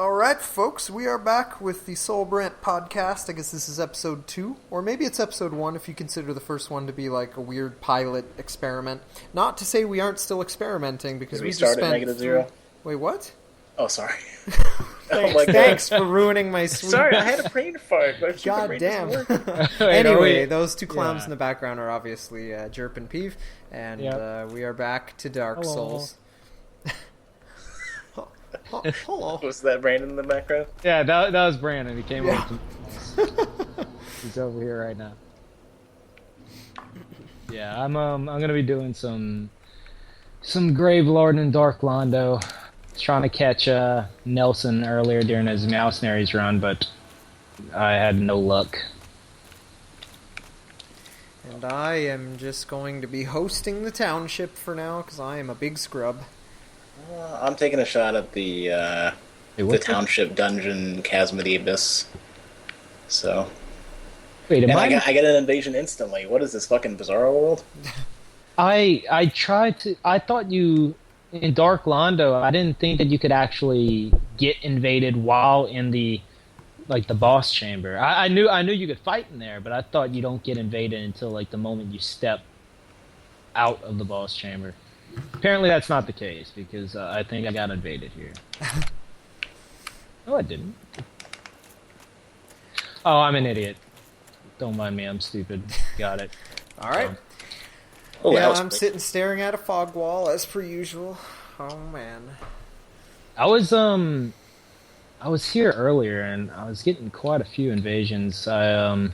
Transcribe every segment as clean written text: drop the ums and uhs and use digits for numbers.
Alright, folks, we are back with the Soulbrandt podcast. I guess this is episode 2, or maybe it's episode 1 if you consider the first one to be like a weird pilot experiment. Not to say we aren't still experimenting, because Did we just start spent... at -0? Wait, what? Oh, sorry. Oh my God. Thanks for ruining my sweet... Sorry, I had a brain fart. God damn. Wait, Anyway, those two clowns in the background are obviously Jerp and Peeve, and we are back to Dark Souls. Hello. Was that Brandon in the background? Yeah, that was Brandon. He came over to He's over here right now. Yeah, I'm gonna be doing some Gravelord and Dark Londo. Trying to catch Nelson earlier during his Mercenaries run, but I had no luck. And I am just going to be hosting the township for now, because I am a big scrub. I'm taking a shot at the township dungeon Chasm of the Abyss. So, wait, and I get an invasion instantly. What is this fucking Bizarro world? I tried to. I thought you in Dark Londo. I didn't think that you could actually get invaded while in the boss chamber. I knew you could fight in there, but I thought you don't get invaded until the moment you step out of the boss chamber. Apparently that's not the case, because I think I got invaded here. No, I didn't. Oh, I'm an idiot. Don't mind me, I'm stupid. Got it. Alright. I'm sitting staring at a fog wall, as per usual. Oh, man. I was here earlier, and I was getting quite a few invasions. I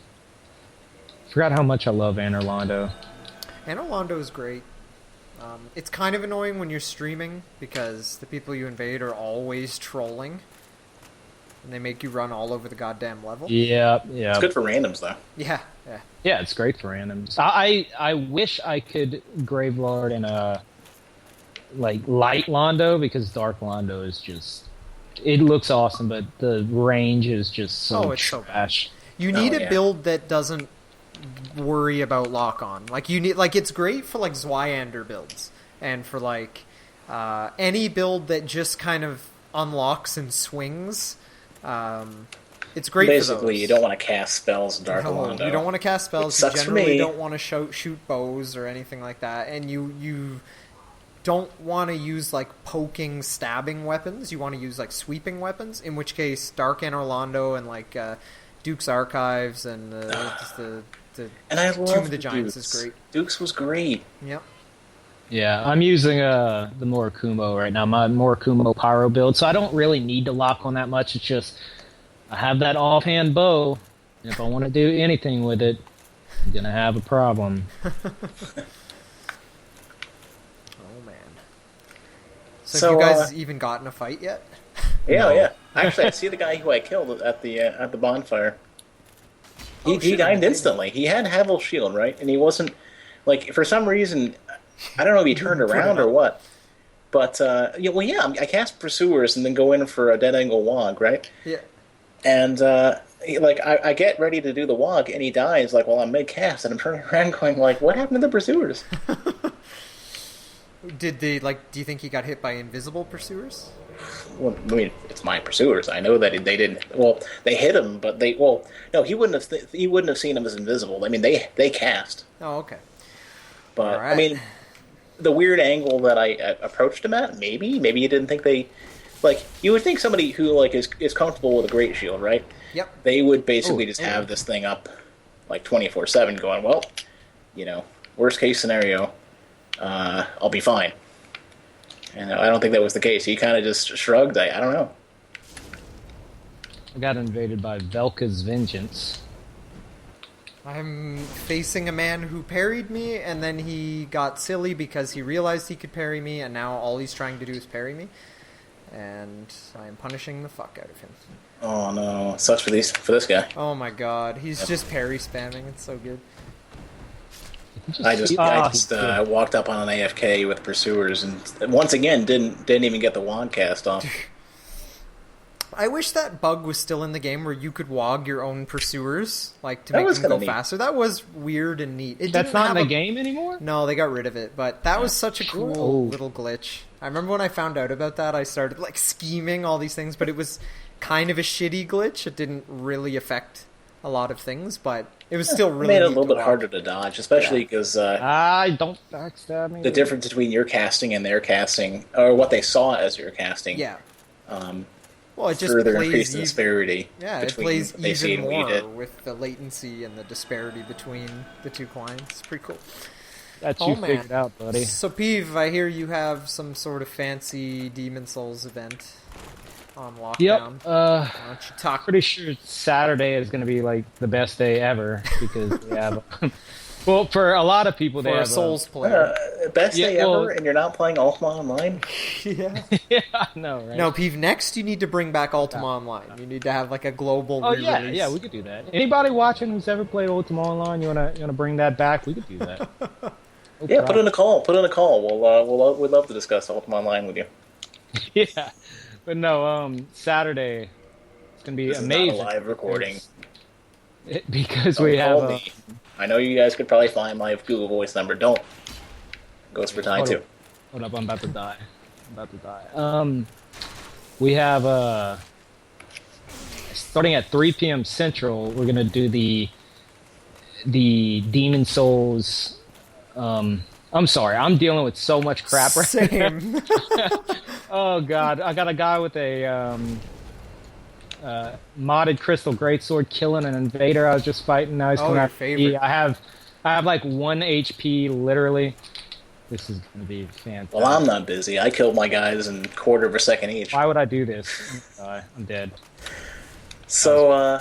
forgot how much I love Anor Londo. Anor Londo is great. It's kind of annoying when you're streaming, because the people you invade are always trolling. And they make you run all over the goddamn level. Yeah. It's good for randoms, though. Yeah. Yeah, it's great for randoms. I wish I could Gravelord in a light Londo, because Dark Londo is just... It looks awesome, but the range is just so trash. You need a build that doesn't worry about lock-on. You need it's great for Zwyander builds, and for any build that just kind of unlocks and swings. It's great. Basically, for those. You don't want to cast spells in Dark Londo. You don't want to cast spells. You generally don't want to shoot bows or anything like that, and you don't want to use poking, stabbing weapons. You want to use sweeping weapons. In which case, Dark Anor Londo and Duke's Archives and and I love Tomb of the Giants is great. Duke's was great. Yep. Yeah, I'm using the Morikumo right now, my Morikumo Pyro build, so I don't really need to lock on that much. It's just, I have that offhand bow, and if I want to do anything with it, I'm going to have a problem. Oh, man. So have you guys even gotten a fight yet? Yeah. Actually, I see the guy who I killed at the bonfire. He died instantly. He had Havel's shield, right? And he wasn't, for some reason, I don't know if he turned around or what. But, I cast Pursuers and then go in for a dead angle wog, right? Yeah. And, I get ready to do the wog, and he dies, while I'm mid-cast, and I'm turning around going, what happened to the Pursuers? Did they, do you think he got hit by invisible Pursuers? Well, I mean, it's my Pursuers. I know that they didn't. Well, they hit him, but no, he wouldn't have seen him as invisible. I mean, they cast. Oh, okay. But right. I mean, the weird angle that I approached him at, maybe you didn't think they, you would think somebody who is comfortable with a great shield, right? Yep. They would basically have this thing up 24/7, going, well, worst case scenario, I'll be fine. And I don't think that was the case. He kind of just shrugged. I don't know. I got invaded by Velka's Vengeance. I'm facing a man who parried me, and then he got silly because he realized he could parry me, and now all he's trying to do is parry me. And I am punishing the fuck out of him. Oh no, it sucks for this guy. Oh my god, he's just parry spamming. It's so good. I just walked up on an AFK with Pursuers, and once again didn't even get the wand cast off. I wish that bug was still in the game where you could wog your own pursuers, like to That make was them go kinda neat. faster. That was weird and neat. That's not in the game anymore? No, they got rid of it, but that was such a cool Oh. little glitch. I remember when I found out about that, I started like scheming all these things, but it was kind of a shitty glitch. It didn't really affect a lot of things, but it was still really made it a neat little to bit watch. harder to dodge, especially because Don't backstab me. the difference between your casting and their casting, or what they saw as your casting, Yeah. Well, it just further plays increased the even, disparity yeah, it between plays what they see even and what you more did. with the latency and the disparity between the two clients. It's pretty cool. That Oh, you man. figured out, buddy. So, Peeve, I hear you have some sort of fancy Demon Souls event on lockdown. Yep. Why don't you talk? Pretty sure Saturday is going to be like the best day ever because we have. Well, for a lot of people, they For a have Souls player. Best day well- ever, and you're not playing Ultima Online? Yeah. yeah, I know, right? No, Peeve, next you need to bring back Ultima Online. You need to have like a global Oh re-release. yeah, we could do that. Anybody watching who's ever played Ultima Online, you wanna bring that back? We could do that. No Yeah, put problem. in a call. Put in a call. We'd love to discuss Ultima Online with you. Yeah, but no, Saturday it's gonna be This is amazing. not a live recording. Because Don't we call have. me. I know you guys could probably find my Google Voice number. Don't. Goes for Ty too. Hold up, I'm about to die. We have starting at 3 p.m. Central. We're gonna do the Demon Souls. I'm sorry, I'm dealing with so much crap right now. Same. Oh god, I got a guy with a modded crystal greatsword killing an invader I was just fighting. Now he's coming your after me. favorite. I have like 1 HP literally. This is gonna be fantastic. Well, I'm not busy. I killed my guys in quarter of a second each. Why would I do this? I'm dead. So,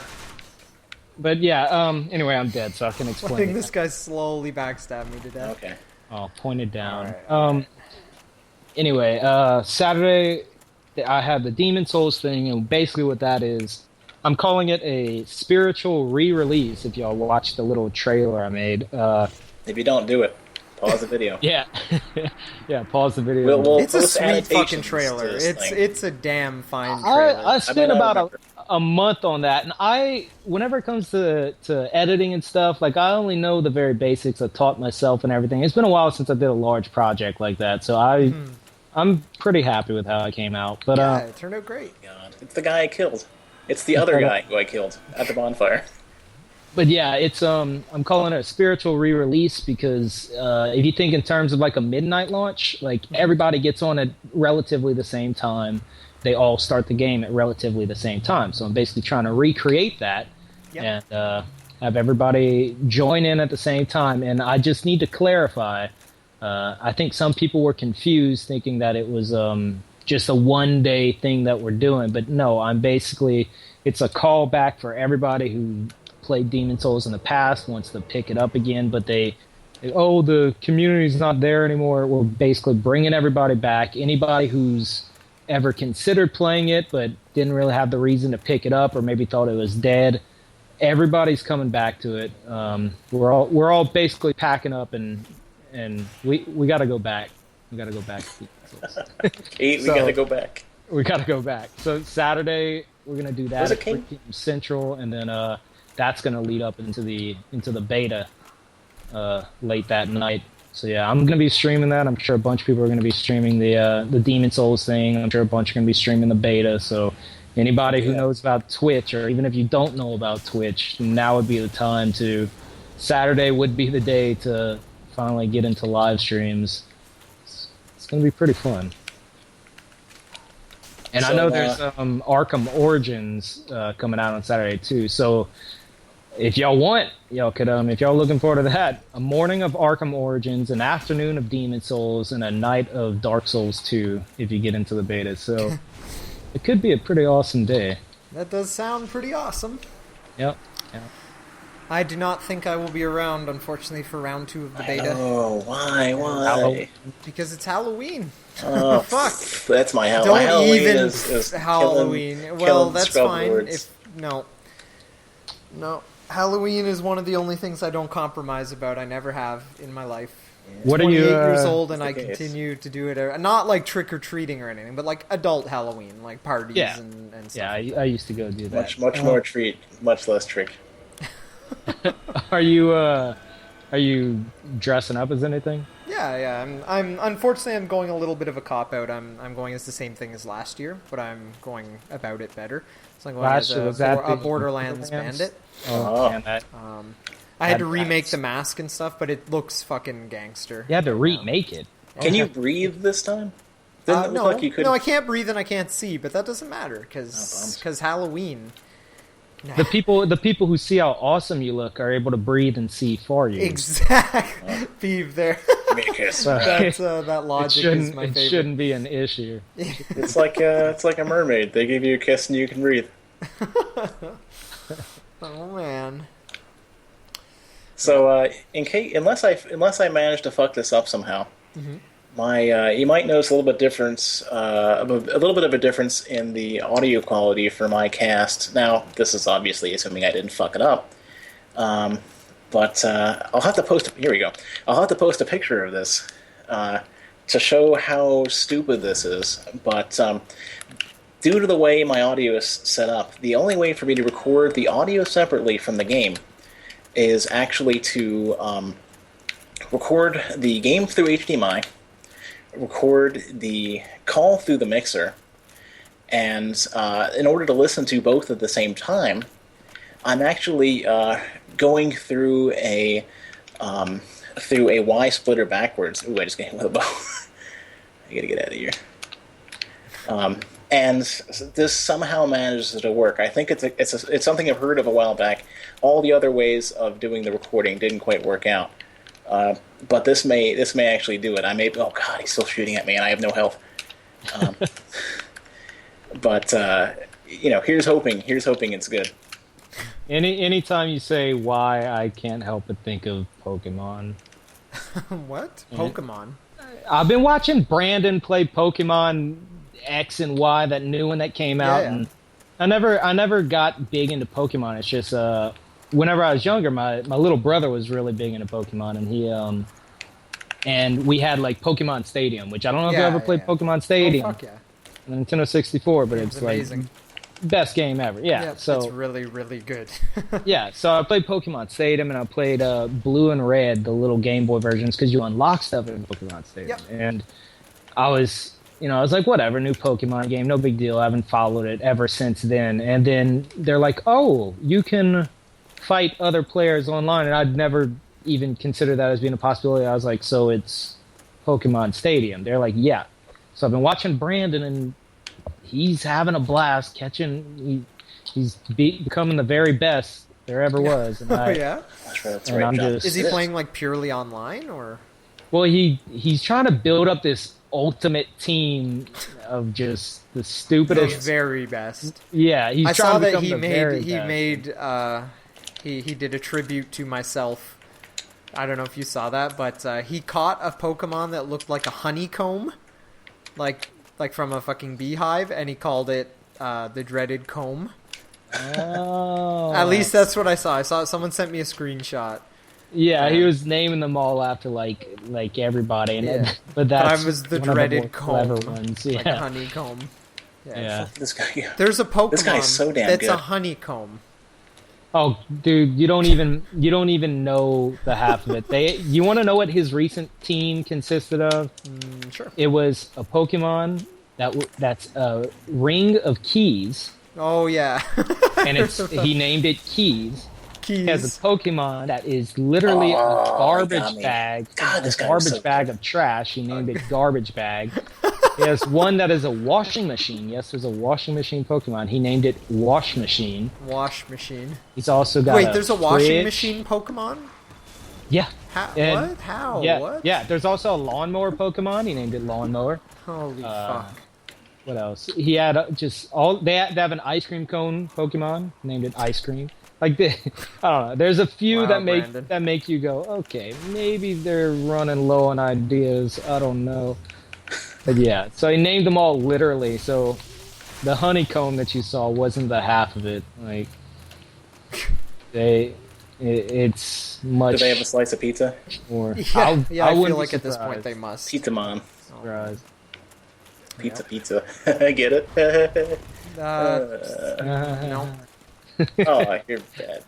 But yeah, anyway, I'm dead, so I can I explain. think it. this guy slowly backstabbed me to death. okay. Oh, pointed down. Alright. Anyway, Saturday I have the Demon Souls thing, and basically what that is, I'm calling it a spiritual re-release. If y'all watched the little trailer I made, If you don't do it, pause the video. yeah, yeah. Pause the video. We'll It's a post sweet fucking annotations to trailer. this It's thing. it's a damn fine trailer. I spent I about remember. a month on that, and whenever it comes to editing and stuff, like I only know the very basics. I taught myself and everything. It's been a while since I did a large project like that, so I'm pretty happy with how it came out. But yeah, it turned out great. God, it's the guy I killed. It's the other guy who I killed at the bonfire. But yeah, it's I'm calling it a spiritual re-release because if you think in terms of like a midnight launch, like everybody gets on at relatively the same time. They all start the game at relatively the same time. So I'm basically trying to recreate that Yep. and have everybody join in at the same time. And I just need to clarify. I think some people were confused thinking that it was just a one-day thing that we're doing. But no, it's a callback for everybody who played Demon Souls in the past, wants to pick it up again, but the community's not there anymore. We're basically bringing everybody back. Anybody who's ever considered playing it but didn't really have the reason to pick it up or maybe thought it was dead, everybody's coming back to it. We're all basically packing up and we got to go back. We got to go back to Demon Souls. We gotta go back. We got to go back. So Saturday we're gonna do that Was it at 3 King? p.m. Central, and then that's gonna lead up into the beta late that night. So yeah, I'm gonna be streaming that. I'm sure a bunch of people are gonna be streaming the Demon Souls thing. I'm sure a bunch are gonna be streaming the beta. So anybody who knows about Twitch, or even if you don't know about Twitch, now would be the time to. Saturday would be the day to finally get into live streams. It's gonna be pretty fun. And I So, know there's Arkham Origins coming out on Saturday too. So if y'all want, y'all could if y'all looking forward to that, a morning of Arkham Origins, an afternoon of Demon Souls, and a night of Dark Souls 2 if you get into the beta. So it could be a pretty awesome day. That does sound pretty awesome. Yep. I do not think I will be around, unfortunately, for round 2 of the beta. Oh, why? Halloween. Because it's Halloween. Oh, Fuck. That's my Halloween. Don't My Halloween even is Halloween. Killing, Well, killing that's scrub fine. lords. No. Halloween is one of the only things I don't compromise about. I never have in my life. What are 28 you? years old, and the I case. continue to do it. Not like trick or treating or anything, but like adult Halloween, like parties Yeah. and stuff. Yeah, like I used to go do that. Much more treat, much less trick. Are you? Are you dressing up as anything? Yeah. I'm unfortunately I'm going a little bit of a cop out. I'm going as the same thing as last year, but I'm going about it better. So I'm going Last as year, was that a the Borderlands Borderlands? bandit. Oh, man, that, I had to That- remake that's- the mask and stuff, but it looks fucking gangster. you had to remake it. Can you breathe this time? Didn't it look No, like you could? no, I can't breathe and I can't see, but that doesn't matter Oh, because bums. Halloween. The people who see how awesome you look are able to breathe and see for you. Exactly, Peeve there. Make a kiss. That's that logic is my It favorite. shouldn't be an issue. It's like a mermaid. They give you a kiss and you can breathe. Oh man. So, unless I manage to fuck this up somehow, my you might notice a little bit of a difference in the audio quality for my cast. Now, this is obviously assuming I didn't fuck it up, but I'll have to post. Here we go. I'll have to post a picture of this to show how stupid this is. But due to the way my audio is set up, the only way for me to record the audio separately from the game is actually to record the game through HDMI, record the call through the mixer, and in order to listen to both at the same time, I'm actually going through a Y splitter backwards. Ooh, I just got hit with a bow. I gotta get out of here. And this somehow manages to work. I think it's something I've heard of a while back. All the other ways of doing the recording didn't quite work out, but this may actually do it. I may. Oh God, he's still shooting at me, and I have no health. But here's hoping. Here's hoping it's good. Anytime you say why, I can't help but think of Pokemon. What? Pokemon? I've been watching Brandon play Pokemon X and Y, that new one that came out, Yeah. and I never got big into Pokemon. It's just whenever I was younger, my little brother was really big into Pokemon, and he and we had like Pokemon Stadium, which I don't know if you Yeah, ever played yeah. Pokemon Oh, Stadium, fuck yeah. on the Nintendo 64, but It's it's like amazing. best game ever. Yeah, so it's really, really good. yeah, so I played Pokemon Stadium, and I played Blue and Red, the little Game Boy versions, because you unlock stuff in Pokemon Stadium. Yep. And I was like, whatever, new Pokemon game, no big deal. I haven't followed it ever since then. And then they're like, oh, you can fight other players online, and I'd never even considered that as being a possibility. I was like, so it's Pokemon Stadium. They're like, yeah. So I've been watching Brandon, and he's having a blast catching. He's becoming the very best there ever was. And Oh yeah. That's And right, I'm John. just- Is he playing like purely online or? Well, he's trying to build up this ultimate team of just the The stupidest. very best. Yeah, he's I trying saw to that become he the very best. he did a tribute to myself. I don't know if you saw that, but he caught a Pokemon that looked like a honeycomb, like from a fucking beehive, and he called it the DreadedCone. Oh. At least that's what I saw. I saw someone sent me a screenshot. Yeah, he was naming them all after like everybody, and Yeah. but that's I was the one of dreaded more clever comb, ones. like Yeah, honeycomb. yeah. This guy. There's a Pokemon This guy's so damn that's a good. honeycomb. Oh, dude, you don't even know the half of it. You want to know what his recent team consisted of? Sure. It was a Pokemon that's a ring of keys, Oh yeah. and he named it Keys. Keys. He has a Pokemon that is literally a got garbage me. bag, God, a this guy was garbage so bag of trash. He named it Garbage Bag. He has one that is a washing machine. Yes, there's a washing machine Pokemon. He named it Wash Machine. Wash machine. He's also got Wait, there's a washing fridge. machine Pokemon? Yeah. How? And- What? How? Yeah, What? yeah. There's also a lawnmower Pokemon. He named it Lawnmower. Holy fuck. What else? He had just all. They have an ice cream cone Pokemon. Named it Ice Cream. Like I don't know. There's a few Wow, that Brandon. make you go, okay, maybe they're running low on ideas. I don't know. But yeah, so he named them all literally. So the honeycomb that you saw wasn't the half of it. Like it's much. Do they have a slice of pizza? Or Yeah, I feel wouldn't like be at this point surprised. they must. Pizza man. Surprised. Pizza. I get it. No. Oh, you're bad.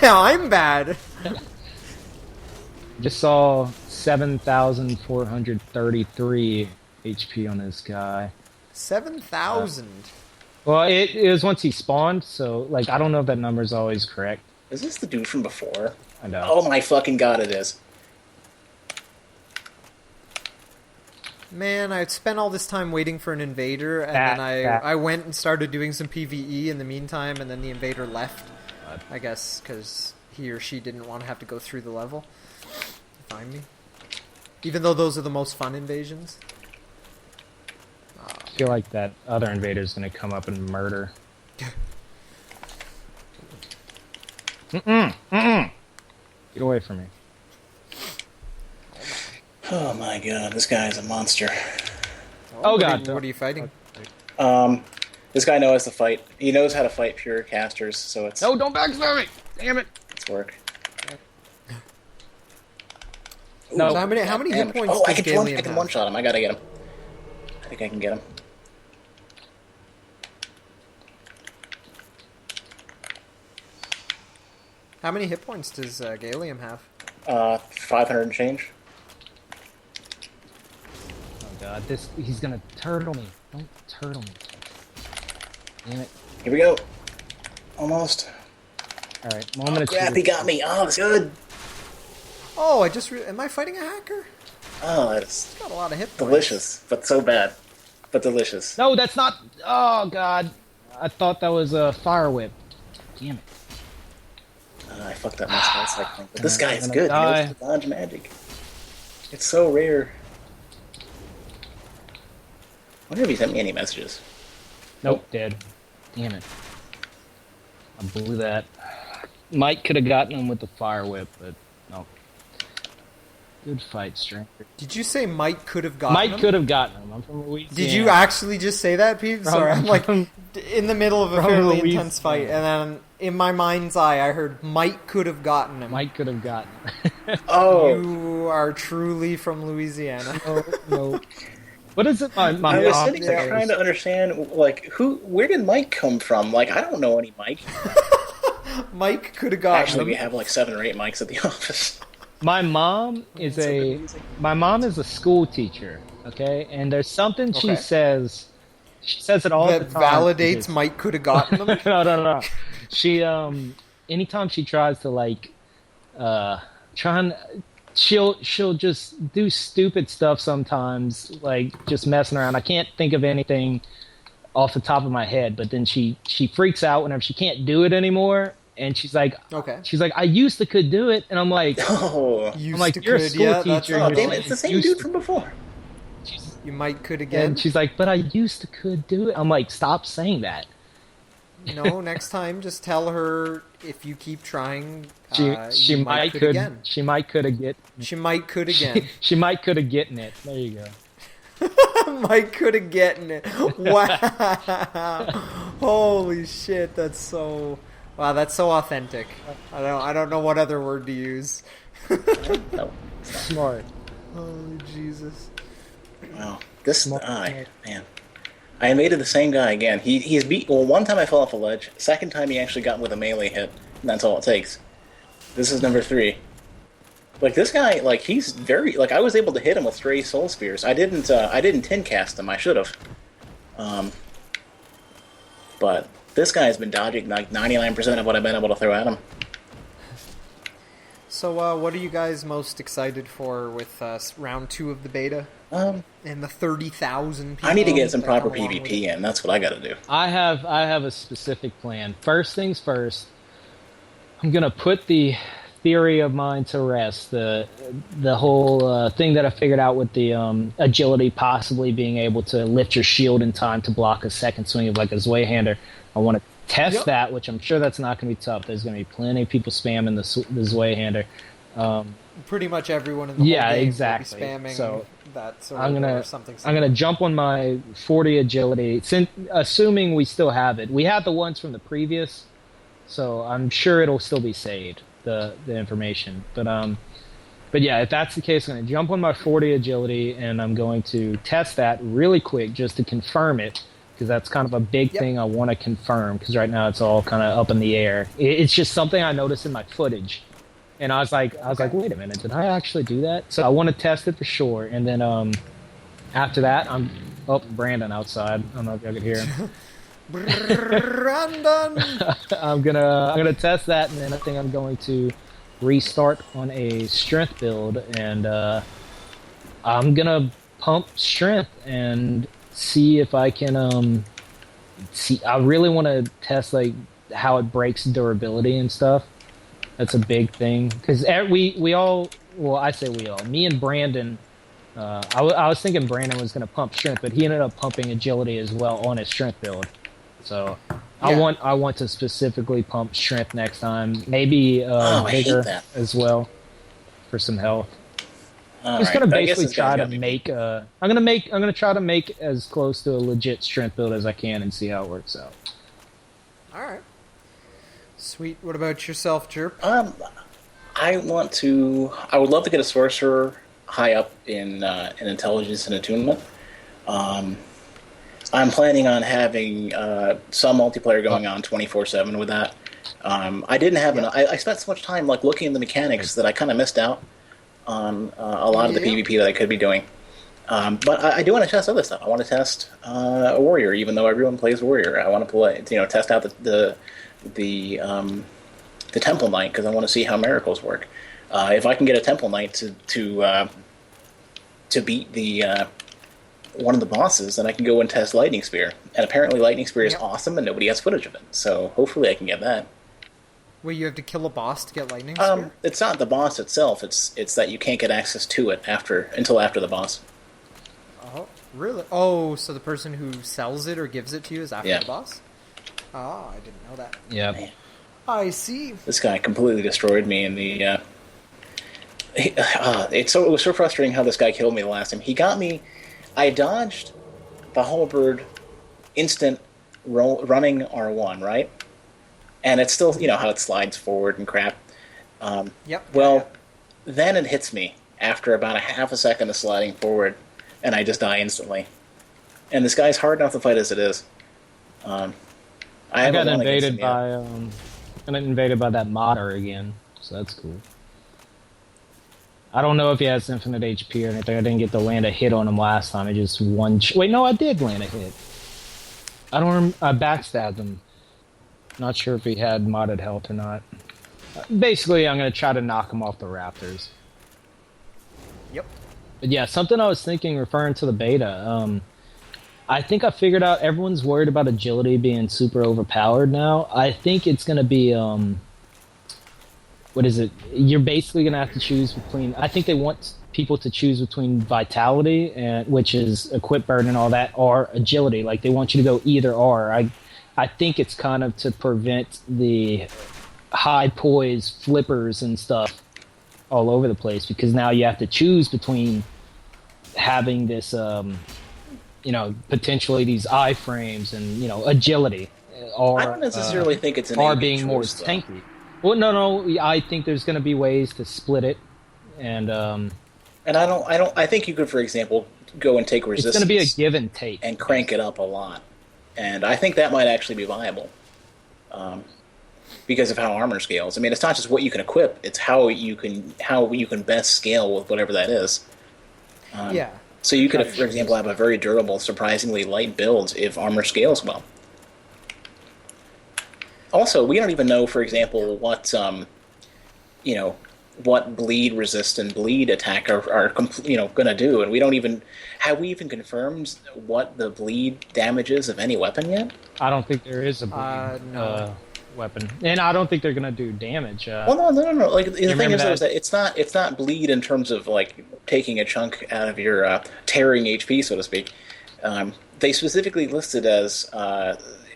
I'm bad. Just saw 7,433 HP on this guy. 7,000. Well, it was once he spawned, so like I don't know if that number is always correct. Is this the dude from before? I know. Oh my fucking god, it is. Man, I spent all this time waiting for an invader, and then I went and started doing some PvE in the meantime, and then the invader left. I guess because he or she didn't want to have to go through the level to find me. Even though those are the most fun invasions. I feel like that other invader's gonna come up and murder. Get away from me. Oh my god, this guy is a monster. Oh god. What are you fighting? This guy knows how to fight. He knows how to fight pure casters, so it's... No, don't backstab me! Damn it! It's work. No. So how many hit points Oh, I does can Gallium have? one-shot him. I gotta get him. I think I can get him. How many hit points does Gallium have? 500 and change. Oh god, he's gonna turtle me. Don't turtle me. Damn it. Here we go. Almost. Alright, moment of Crap, he got me. Oh, it's good. Oh, am I fighting a hacker? Oh, that's Got a lot of hit points. delicious, but so bad. But delicious. No, that's not. Oh god, I thought that was a fire whip. Damn it. I fucked up my spell cycling. But this guy is I'm good. He gonna knows how to dodge magic. It's so rare. I wonder if he sent me any messages. Nope, dead. Damn it. I blew that. Mike could have gotten him with the fire whip, but no. Good fight, Stranger. Did you say Mike could have gotten Mike him? could have gotten him. I'm from Louisiana. Did you actually just say that, Peeve? Sorry, I'm like in the middle of a from fairly Louisiana. intense fight, and then in my mind's eye, I heard Mike could have gotten him. Mike could have gotten him. Oh, You are truly from Louisiana. No. What is it? My I was mom sitting there says? trying to understand, like, where did Mike come from? Like, I don't know any Mike. Mike could have gotten Actually, him. we have like 7 or 8 Mikes at the office. My mom is a school teacher, okay? And there's something she Okay. says. She says it all That the time. validates Mike could have gotten him. No. She anytime she tries to like she'll just do stupid stuff sometimes, like just messing around. I can't think of anything off the top of my head, but then she freaks out whenever she can't do it anymore. And she's like, Okay. I used to could do it, and I'm like, Oh, Used like, to you're a could, school yeah, that's teacher, oh you're damn like, it, it's the same used dude to. from before. You might could again. And she's like, but I used to could do it. I'm like, stop saying that. No, next time just tell her if you keep trying. She you might could could again. she might could have get She might could again. she might could have gotten it. There you go. Mike could have gotten it. Wow! Holy shit! That's so. Wow, that's so authentic. I don't know what other word to use. No. Smart. Holy Jesus! Wow. This guy, man. I invaded the same guy again. He's beat. Well, one time I fell off a ledge. Second time he actually got with a melee hit, and that's all it takes. This is number 3. Like this guy, like he's very like I was able to hit him with stray soul spears. I didn't tin cast him. I should have. But this guy has been dodging like 99% of what I've been able to throw at him. So, what are you guys most excited for with round 2 of the beta and the 30,000 people? I need to get some that proper come along with PvP it? in. That's what I got to do. I have a specific plan. First things first, I'm gonna put the theory of mine to rest. The whole thing that I figured out with the agility, possibly being able to lift your shield in time to block a second swing of like a Zweihander. I want to test that, which I'm sure that's not going to be tough. There's going to be plenty of people spamming the Zweihander. Pretty much everyone in the whole game exactly. will be spamming So that sort I'm of gonna or something. I'm gonna jump on my 40 agility, assuming we still have it. We had the ones from the previous, so I'm sure it'll still be saved. the information. But yeah, if that's the case, I'm going to jump on my 40 agility, and I'm going to test that really quick just to confirm it, because that's kind of a big thing I want to confirm, because right now it's all kind of up in the air. It's just something I noticed in my footage. And I was like, wait a minute, did I actually do that? So I want to test it for sure, and then after that, Brandon outside. I don't know if y'all could hear him. Brandon! I'm gonna test that, and then I think I'm going to restart on a strength build, and I'm gonna pump strength and see if I can see. I really want to test like how it breaks durability and stuff. That's a big thing, because we all, well, I say we all, me and Brandon. I was thinking Brandon was going to pump strength, but he ended up pumping agility as well on his strength build. So I want to specifically pump strength next time. Maybe vigor as well for some health. I'm just going to basically try to make. I'm going to try to make as close to a legit strength build as I can and see how it works out. All right. Sweet. What about yourself, Jerp? I would love to get a sorcerer high up in intelligence and attunement. I'm planning on having some multiplayer going on 24/7 with that. I didn't have I spent so much time like looking at the mechanics that I kind of missed out on a lot of the PvP that I could be doing. But I do want to test other stuff. I want to test a warrior, even though everyone plays warrior. I want to test out the Temple Knight, because I want to see how miracles work. If I can get a Temple Knight to beat the one of the bosses, then I can go and test Lightning Spear. And apparently Lightning Spear is awesome, and nobody has footage of it. So hopefully I can get that. Well, you have to kill a boss to get Lightning Spear? It's not the boss itself. It's that you can't get access to it until after the boss. Oh, really? Oh, so the person who sells it or gives it to you is after the boss? Oh, I didn't know that. Yeah. I see. This guy completely destroyed me in the... it was so frustrating how this guy killed me the last time. He got me... I dodged the halberd instant running R1, right? And it's still, how it slides forward and crap. Well, then it hits me after about a half a second of sliding forward, and I just die instantly. And this guy's hard enough to fight as it is. I got invaded by that modder again, so that's cool. I don't know if he has infinite HP or anything. I didn't get to land a hit on him last time. I just wait, no, I did land a hit. I backstabbed him. Not sure if he had modded health or not. Basically, I'm going to try to knock him off the rafters. Yep. But yeah, something I was thinking, referring to the beta, I think I figured out everyone's worried about agility being super overpowered now. I think it's going to be... what is it? You're basically going to have to choose between... I think they want people to choose between vitality, which is equip burden and all that, or agility. Like, they want you to go either or. I think it's kind of to prevent the high poise flippers and stuff all over the place, because now you have to choose between having this, potentially these iframes and, agility. Or, I don't necessarily think it's an or being more tanky. Well, no. I think there's going to be ways to split it, and I think you could, for example, go and take resistance. It's going to be a give and take, and crank it up a lot, and I think that might actually be viable, because of how armor scales. I mean, it's not just what you can equip; it's how you can best scale with whatever that is. So you could, for example, have a very durable, surprisingly light build if armor scales well. Also, we don't even know, for example, what what bleed resist and bleed attack are going to do, and we don't even have we even confirmed what the bleed damage is of any weapon yet. I don't think there is a bleed weapon, and I don't think they're going to do damage. Well, no. Like the thing is that it's not bleed in terms of like taking a chunk out of your tearing HP, so to speak. They specifically listed as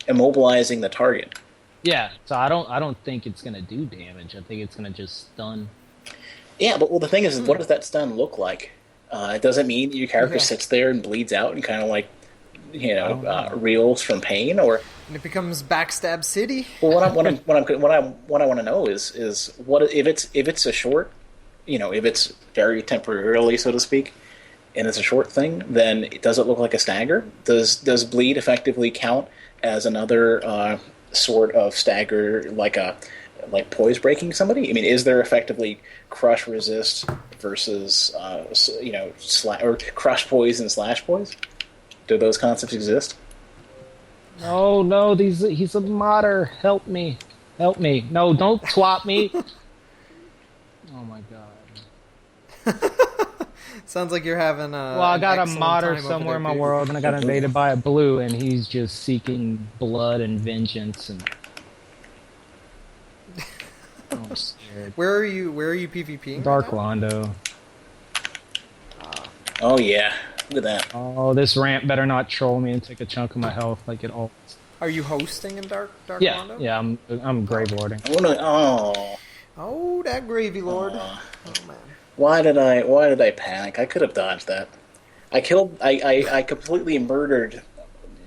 immobilizing the target. Yeah, so I don't think it's going to do damage. I think it's going to just stun. Yeah, but the thing is, what does that stun look like? Does it mean your character sits there and bleeds out and kind of like reels from pain, or And it becomes Backstab City. well, what I want to know is what if it's a short, if it's very temporarily, so to speak, and it's a short thing, then does it look like a stagger? Does bleed effectively count as another sort of stagger, like poise breaking somebody? I mean, is there effectively crush resist versus or crush poise and slash poise? Do those concepts exist? No, he's a modder. Help me. No, don't swap me. Oh my god. Sounds like you're having a. Well, I got a modder time somewhere in over my there, world, and I got invaded by a blue, and he's just seeking blood and vengeance. And I'm scared. Where are you PvPing? Dark right now? Londo. Oh yeah, look at that. Oh, this ramp better not troll me and take a chunk of my health like it always. Are you hosting in Dark Yeah, Londo? yeah, I'm grave lording. Oh, that gravy lord. Oh man. Why did I panic? I could have dodged that. I completely murdered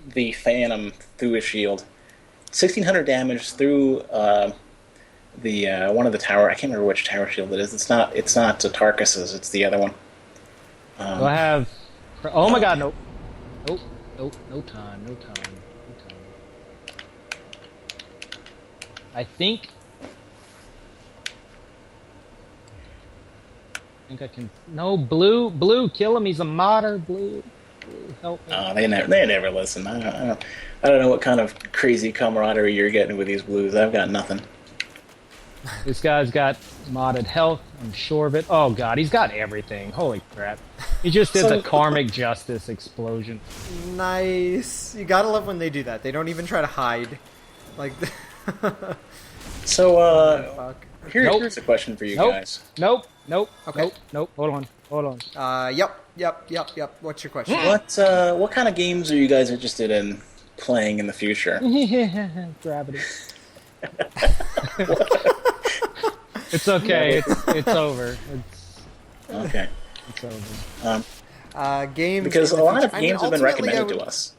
the Phantom through his shield. 1,600 damage through the one of the tower. I can't remember which tower shield it is. It's not Tarkus's. It's the other one. Do I have? Oh my god, nope. No time. I think I can. No, blue, kill him. He's a modder. Blue, help me. They never listen. I don't know what kind of crazy camaraderie you're getting with these blues. I've got nothing. This guy's got modded health. I'm sure of it. Oh god, he's got everything. Holy crap! He just did the karmic justice explosion. Nice. You gotta love when they do that. They don't even try to hide. Like. So here's a question for you guys. Nope. Okay. Nope. Hold on. Yep. What's your question? What kind of games are you guys interested in playing in the future? Gravity. It's okay. It's over. Okay. It's over. Games because a lot of games have been ultimately, recommended to us.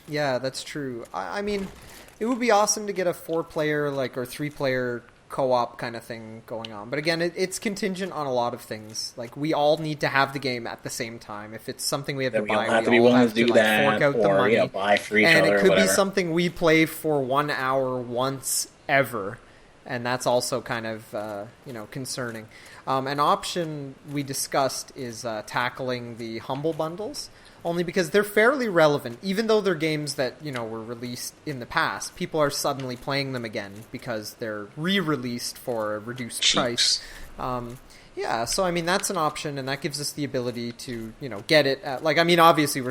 Yeah, that's true. I mean, it would be awesome to get a 4-player or 3-player co-op kind of thing going on. But again, it's contingent on a lot of things. Like, we all need to have the game at the same time. If it's something we have to buy, we all have to be willing to do that, fork out the money. Buy for each and other. it could or be whatever. something we play for 1 hour once ever. And that's also kind of, concerning. An option we discussed is tackling the Humble Bundles, only because they're fairly relevant. Even though they're games that, were released in the past, people are suddenly playing them again because they're re-released for a reduced price. Yeah, so, I mean, that's an option, and that gives us the ability to, get it at, obviously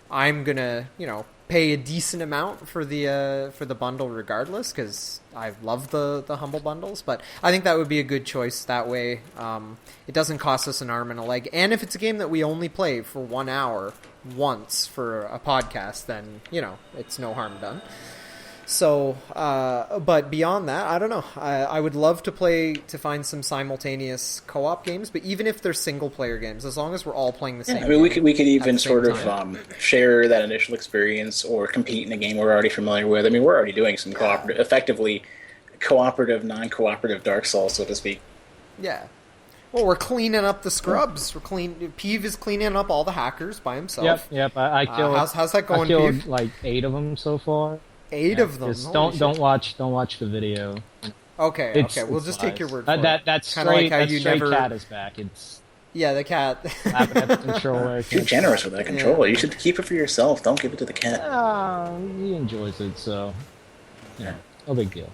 I'm going to, pay a decent amount for the bundle regardless, because I love the Humble Bundles, but I think that would be a good choice that way. It doesn't cost us an arm and a leg, and if it's a game that we only play for 1 hour once for a podcast, then, it's no harm done. So, but beyond that, I don't know. I would love to find some simultaneous co-op games, but even if they're single-player games, as long as we're all playing the same. I mean, we could even sort of share that initial experience or compete in a game we're already familiar with. I mean, we're already doing some effectively cooperative, non-cooperative Dark Souls, so to speak. Yeah. Well, we're cleaning up the scrubs. Peeve is cleaning up all the hackers by himself. Yep. I killed. How's that going, I killed Peeve? 8 of them so far. 8 of them. Just don't watch the video. Okay. We'll just take your word for it. That's straight. Like how you never... cat is back. It's the cat. laughing at the controller. You're generous with that controller. You should keep it for yourself. Don't give it to the cat. He enjoys it, so no big deal.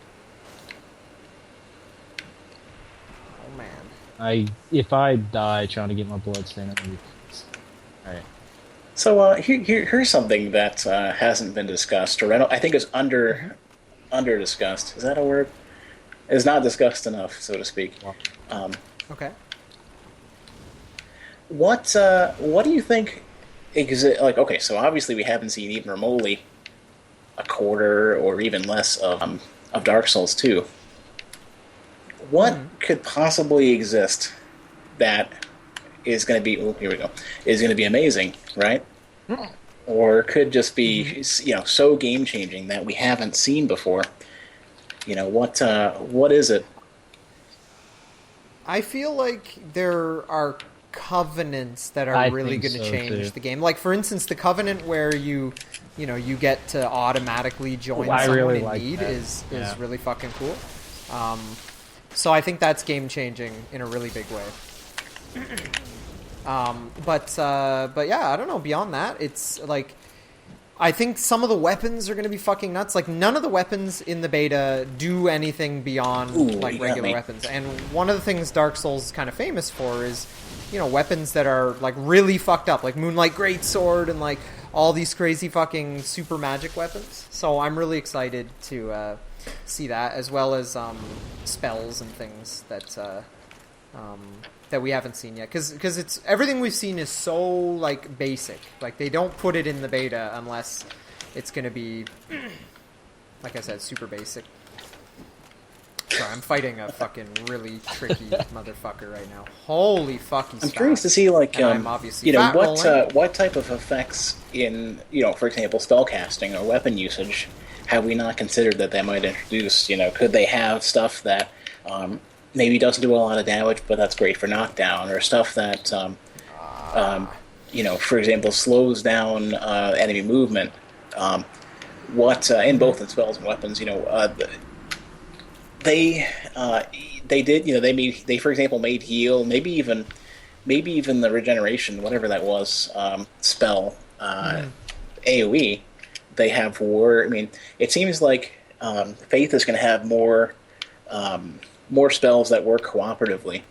Oh man. If I die trying to get my blood stain, all right. So here's something that hasn't been discussed, or I think is under discussed. Is that a word? It's not discussed enough, so to speak. Okay. What do you think? Okay, so obviously we haven't seen even remotely a quarter or even less of Dark Souls 2. What could possibly exist that is going to be? Oh, here we go. Is going to be amazing, right? or it could just be so game changing that we haven't seen before. What is it? I feel like there are covenants that are really going to change the game. Like, for instance, the covenant where you get to automatically join someone in need is really fucking cool. So I think that's game changing in a really big way. But yeah, I don't know. Beyond that, it's like, I think some of the weapons are going to be fucking nuts. Like, none of the weapons in the beta do anything beyond regular weapons. And one of the things Dark Souls is kind of famous for is, weapons that are like really fucked up, like Moonlight Greatsword and like all these crazy fucking super magic weapons. So I'm really excited to see that, as well as spells and things that we haven't seen yet, because it's everything we've seen is so like basic. Like, they don't put it in the beta unless it's going to be, like I said, super basic. Sorry, I'm fighting a fucking really tricky motherfucker right now. Holy fuck, he's I'm curious to see, like, I'm obviously what type of effects in, for example, spellcasting or weapon usage have we not considered that they might introduce? Could they have stuff that maybe doesn't do a lot of damage, but that's great for knockdown, or stuff that, for example, slows down enemy movement? In both in spells and weapons, they did, they for example made heal, maybe even the regeneration, whatever that was, spell, AoE. They have war. I mean, it seems like Faith is going to have more spells that work cooperatively.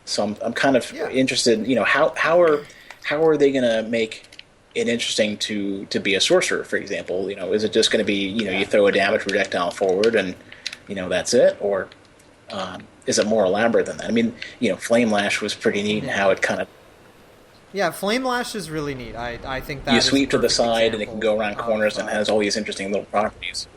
So I'm kind of interested. How are they going to make it interesting to be a sorcerer, for example? Is it just going to be you throw a damage projectile forward and that's it, or is it more elaborate than that? I mean, Flame Lash was pretty neat in how it kind of. Yeah, Flame Lash is really neat. I think that you sweep to the side and it can go around corners and has all these interesting little properties.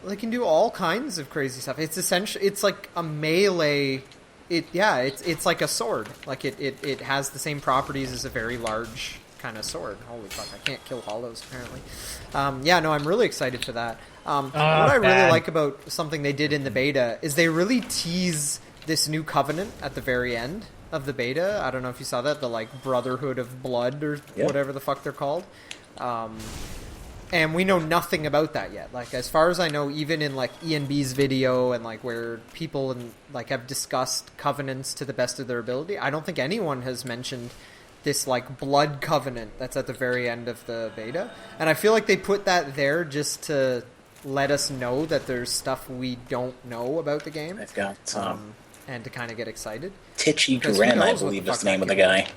They can do all kinds of crazy stuff. It's essentially, it's like a melee. It's like a sword. Like it has the same properties as a very large kind of sword. Holy fuck! I can't kill hollows apparently. I'm really excited for that. What I really like about something they did in the beta is they really tease this new covenant at the very end of the beta. I don't know if you saw that, the like Brotherhood of Blood or whatever the fuck they're called. And we know nothing about that yet. Like, as far as I know, even in like ENB's video and like where people have discussed covenants to the best of their ability, I don't think anyone has mentioned this like blood covenant that's at the very end of the beta. And I feel like they put that there just to let us know that there's stuff we don't know about the game. They've got and to kind of get excited. Titchy-Gren, I believe is the name of the guy.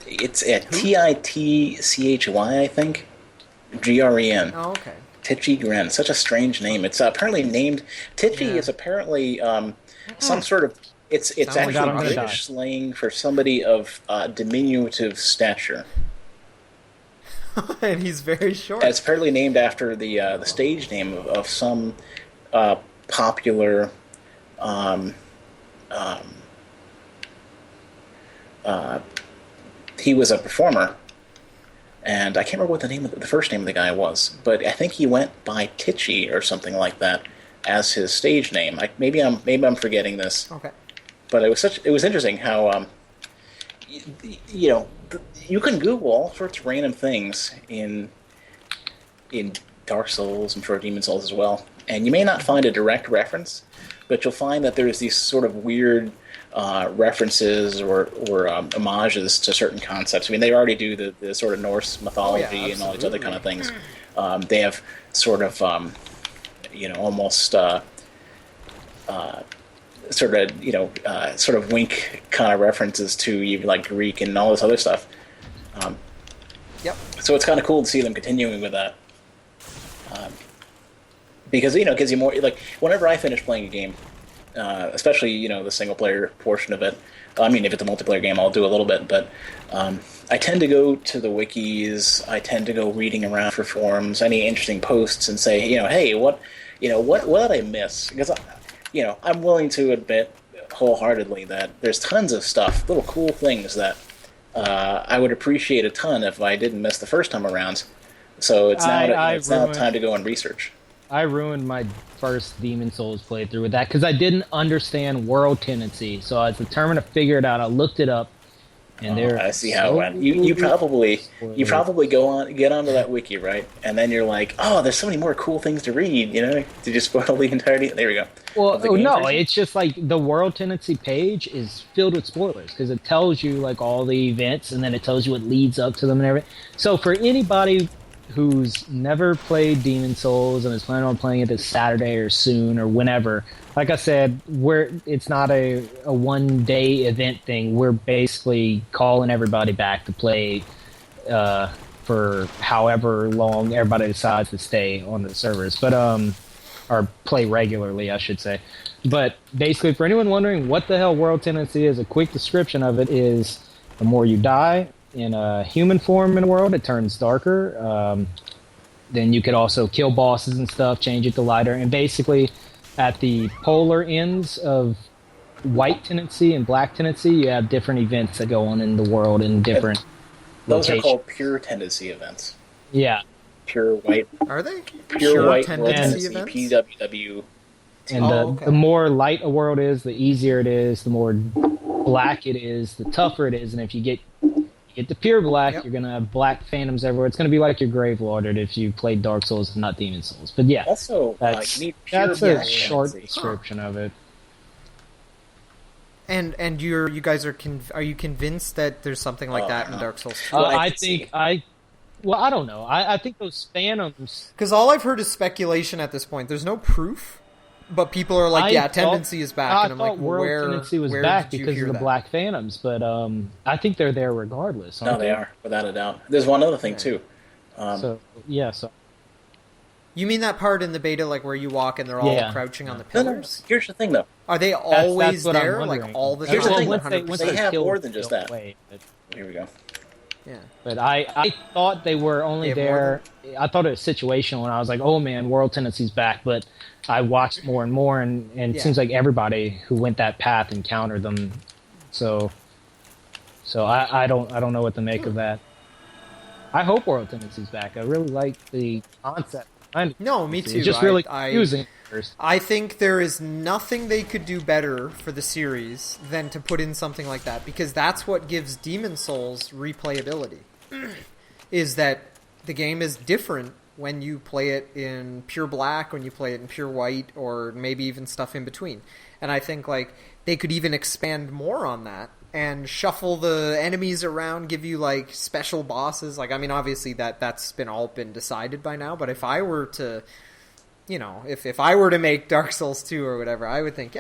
It's at Titchy, I think. Gren. Oh, okay. Titchy-Gren. Such a strange name. It's apparently named... Titchy is apparently some sort of... It's actually British slang for somebody of diminutive stature. And he's very short. It's apparently named after the stage name of some popular... he was a performer, and I can't remember what the first name of the guy was, but I think he went by Titchy or something like that as his stage name. Maybe I'm forgetting this. Okay. But it was interesting how you can Google all sorts of random things in Dark Souls and for Demon Souls as well, and you may not find a direct reference, but you'll find that there's these sort of weird references or homages to certain concepts. I mean, they already do the sort of Norse mythology and all these other kind of things. They have sort of, almost sort of wink kind of references to like Greek and all this other stuff. Yep. So it's kind of cool to see them continuing with that. Because, it gives you more, like, whenever I finish playing a game, especially, the single-player portion of it, I mean, if it's a multiplayer game, I'll do a little bit, but I tend to go to the wikis, I tend to go reading around for forums, any interesting posts, and say, hey, what did I miss? Because, I'm willing to admit wholeheartedly that there's tons of stuff, little cool things that I would appreciate a ton if I didn't miss the first time around. So it's now time to go and research. I ruined my first Demon Souls playthrough with that because I didn't understand world tendency. So I was determined to figure it out. I looked it up, and I see how it went. You probably get onto that wiki, right? And then you're like, oh, there's so many more cool things to read. Did you spoil the entirety? There we go. Well, no, it's just like the world tendency page is filled with spoilers because it tells you like all the events, and then it tells you what leads up to them and everything. So for anybody who's never played Demon Souls and is planning on playing it this Saturday or soon or whenever, like I said, it's not a one-day event thing. We're basically calling everybody back to play for however long everybody decides to stay on the servers, but or play regularly, I should say. But basically, for anyone wondering what the hell world tendency is, a quick description of it is the more you die in a human form in the world, it turns darker. Then you could also kill bosses and stuff, change it to lighter, and basically at the polar ends of white tendency and black tendency, you have different events that go on in the world in different those locations. Are called pure tendency events. Yeah. Pure white. Are they? Pure white tendency events? PWW. And the more light a world is, the easier it is, the more black it is, the tougher it is, and if you get the pure black, you're going to have black phantoms everywhere. It's going to be like your Grave Lorded if you played Dark Souls and not Demon Souls. But yeah, also, that's, you need pure that's a short description of it. And you guys are you convinced that there's something like that in Dark Souls 2? I don't know. I think those phantoms... Because all I've heard is speculation at this point. There's no proof, but people are like, tendency is back. And I'm like, world tendency was back because of the black phantoms, but I think they're there regardless. No, they are, without a doubt. There's one other thing, too. So... You mean that part in the beta, like where you walk and they're all crouching on the pillars? No. Here's the thing, though. Are they always that's there, like all the time? Here's the thing. Once they have more than just that. Here we go. Yeah. But I thought they were only there. I thought it was situational, and I was like, oh man, world tendency's back. But I watched more and more, and it seems like everybody who went that path encountered them. So I don't know what to make of that. I hope world tendency's back. I really like the concept. No, me too. It's just really confusing. I think there is nothing they could do better for the series than to put in something like that, because that's what gives Demon Souls replayability. Is that the game is different when you play it in pure black, when you play it in pure white, or maybe even stuff in between. And I think like they could even expand more on that and shuffle the enemies around, give you like special bosses. Like, I mean, obviously that's all been decided by now, but if I were to, if I were to make Dark Souls 2 or whatever, I would think,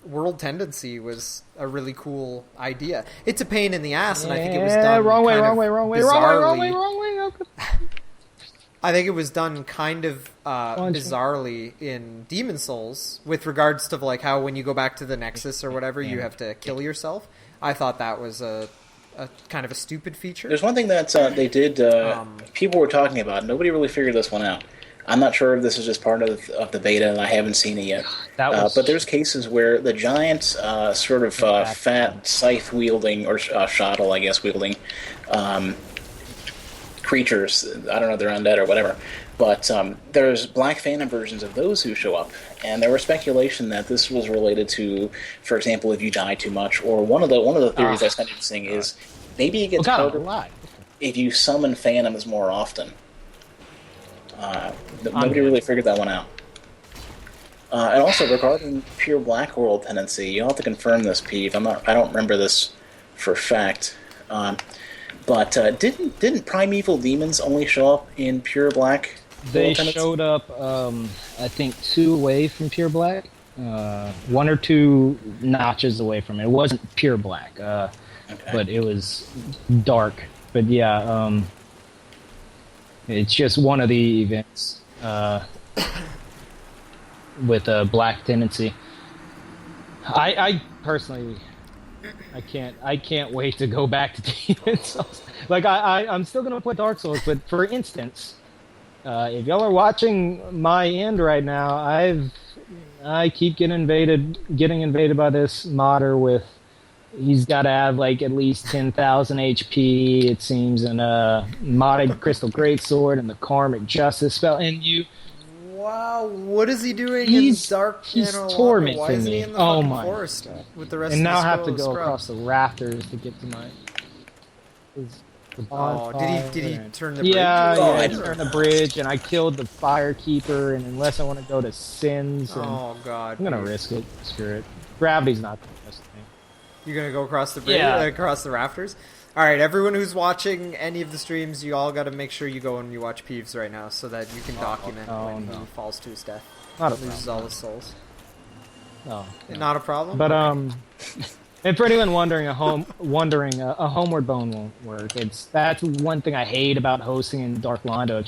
world tendency was a really cool idea. It's a pain in the ass, and I think it was done wrong way. I think it was done kind of bizarrely in Demon Souls with regards to like how when you go back to the Nexus or whatever, you have to kill yourself. I thought that was a kind of a stupid feature. There's one thing that they did. People were talking about. Nobody really figured this one out. I'm not sure if this is just part of the beta, and I haven't seen it yet. But there's cases where the giant fat scythe-wielding, or shottle, I guess, wielding creatures, I don't know if they're undead or whatever, but there's Black Phantom versions of those who show up, and there was speculation that this was related to, for example, if you die too much, or one of the theories that's kind of interesting is maybe it gets harder if you summon phantoms more often. Nobody really figured that one out. And also, regarding pure black world tendency, you'll have to confirm this, Peeve. I don't remember this for a fact. But didn't primeval demons only show up in pure black? They showed up, I think, 2 away from pure black. 1 or 2 notches away from it. It wasn't pure black, but it was dark. But yeah, it's just one of the events with a black tendency. I personally... I can't wait to go back to Demon Souls. Like I'm still gonna play Dark Souls, but for instance, if y'all are watching my end right now, I keep getting invaded by this modder with He's got to have like at least 10,000 HP, it seems, and a modded Crystal Greatsword and the Karmic Justice spell. And you, Wow, what is he doing he's in Dark he's Anor Londo? tormenting Why isn't he me. in the Oh fucking my forest God. with the rest And of now the I have to squirrel go across scrubs? the rafters to get to my. The Oh, bonfire did he and- turn the bridge? Yeah, Oh, yeah, I I turned the bridge and I killed the firekeeper. And unless I want to go to Sins, and Oh god. I'm gonna Peeve. risk it. Screw it. Gravity's not the best thing. You're gonna go across the bridge, Yeah. across the rafters. All right, everyone who's watching any of the streams, you all got to make sure you go and you watch Peeves right now, so that you can document when he falls to his death, Not a loses problem. all his souls. No. Not a problem. But and for anyone wondering, a homeward bone won't work. That's one thing I hate about hosting in Dark Londo.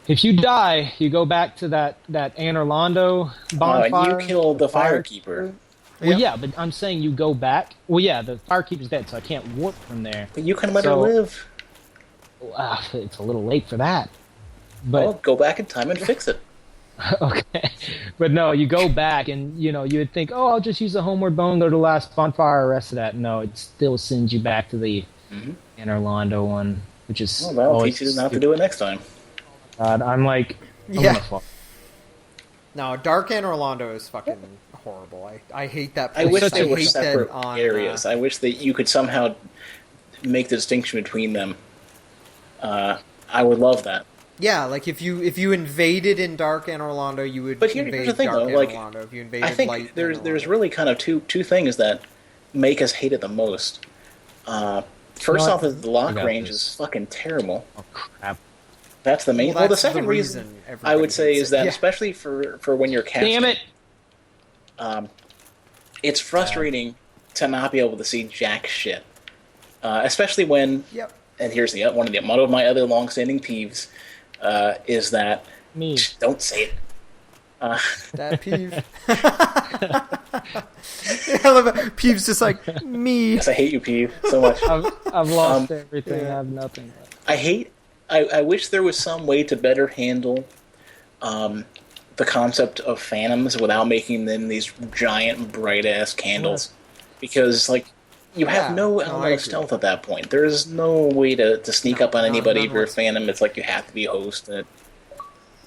If you die, you go back to that Anor Londo bonfire. And you killed the firekeeper. Well, Yep. yeah, but I'm saying you go back. Well, yeah, the firekeeper's dead, so I can't warp from there. But you can let her So- live. It's a little late for that. Well, But go back in time and fix it. okay, but no, you go back and you would think, oh, I'll just use the homeward bone, go to the last bonfire, rest of that. No, it still sends you back to the Anor Londo one, which is Well, that'll always teach you not to stupid. do it next time. God, I'm like, I'm Yeah. gonna fall. No, Dark Anor Londo is fucking horrible. I hate that I place. wish such they a were hate that separate on, areas. I wish that you could somehow make the distinction between them. I would love that. yeah, like if you invaded in Dark Anor Londo, you would But here's invade the thing, Dark though, Anor like, Londo. If you invaded I think Light there's Anor there's Londo. really kind of two things that make us hate it the most. First No, off, is the lock I got range this. is fucking terrible. Oh crap! That's the main. Well, Well, the that's second the reason reason I everybody would say hates is it. that, Yeah. especially for when you're casting, Damn it! it's frustrating to not be able to see jack shit. Especially when, Yep. and here's one of my other long-standing peeves, is that Me. don't say it. That Peeve. I love it. Peeve's just like me. Yes, I hate you, Peeve, so much. I've lost everything. yeah. I have nothing left. I wish there was some way to better handle the concept of phantoms without making them these giant, bright-ass candles. Because, like, you have Yeah, no no, element I of agree. stealth at that point. There's no way to sneak up on anybody none if you're a whatsoever. phantom. It's like you have to be a host.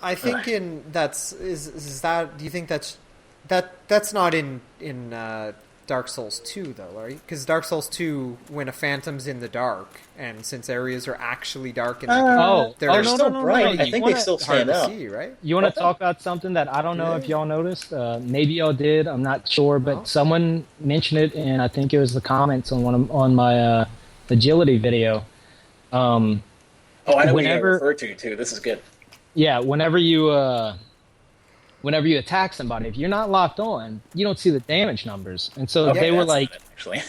I think is that? Do you think that's not in Dark Souls 2 though, right? Because Dark Souls 2, when a phantom's in the dark, and since areas are actually dark in the game, they're no, still no, bright. no, I you think wanna- they still hard stand to out. see, right? You want What to the- talk about something that I don't know if Yeah. y'all noticed? Maybe y'all did. I'm not sure, but No. someone mentioned it, and I think it was the comments on my agility video. Oh, I know what you Whenever- refer to, too. This is good. Yeah, whenever you attack somebody, if you're not locked on, you don't see the damage numbers, and so Okay, they were that's like, it, actually.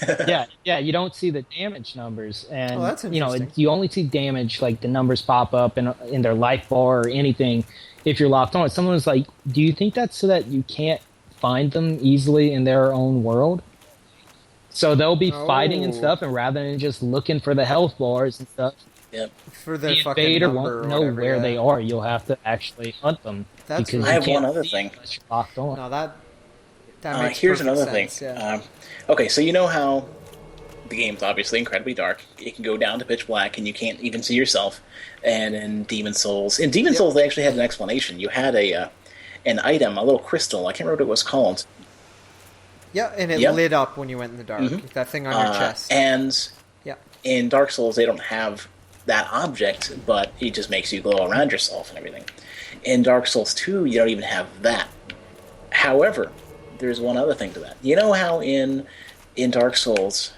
yeah, you don't see the damage numbers, and Oh, that's interesting. you only see damage, like the numbers pop up in their life bar or anything if you're locked on. Someone was like, do you think that's so that you can't find them easily in their own world? So they'll be fighting and Oh. stuff, and rather than just looking for the health bars and stuff, Yep. For the the fucking invader number won't or know whatever, where yeah. they are. You'll have to actually hunt them. That's because right. I you have can't one other see thing. unless you're locked on. No, that makes Here's perfect another sense, thing. Yeah. Okay, so you know how the game's obviously incredibly dark. It can go down to pitch black, and you can't even see yourself. And in Demon Souls, Souls, they actually had an explanation. You had an item, a little crystal. I can't remember what it was called. Yeah, and it Yep. lit up when you went in the dark. Mhm. That thing on your chest. And Yeah. in Dark Souls, they don't have that object, but it just makes you glow around yourself and everything. In Dark Souls 2, you don't even have that. However, there's one other thing to that. You know how in Dark Souls,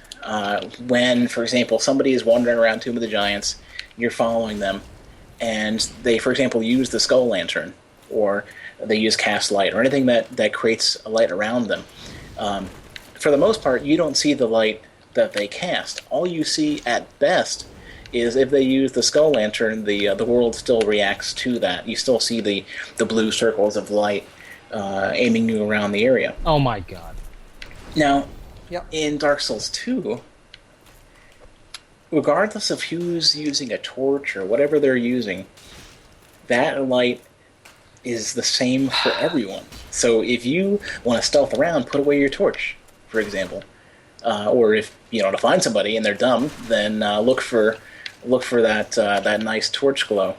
when, for example, somebody is wandering around Tomb of the Giants, you're following them, and they, for example, use the Skull Lantern, or they use Cast Light, or anything that creates a light around them. For the most part, you don't see the light that they cast. All you see, at best, is if they use the Skull Lantern, the world still reacts to that. You still see the blue circles of light aiming you around the area. Oh my god. Now, Yep. in Dark Souls 2, regardless of who's using a torch or whatever they're using, that light is the same for everyone. So if you want to stealth around, put away your torch, for example. or if to find somebody and they're dumb, then look for that nice torch glow,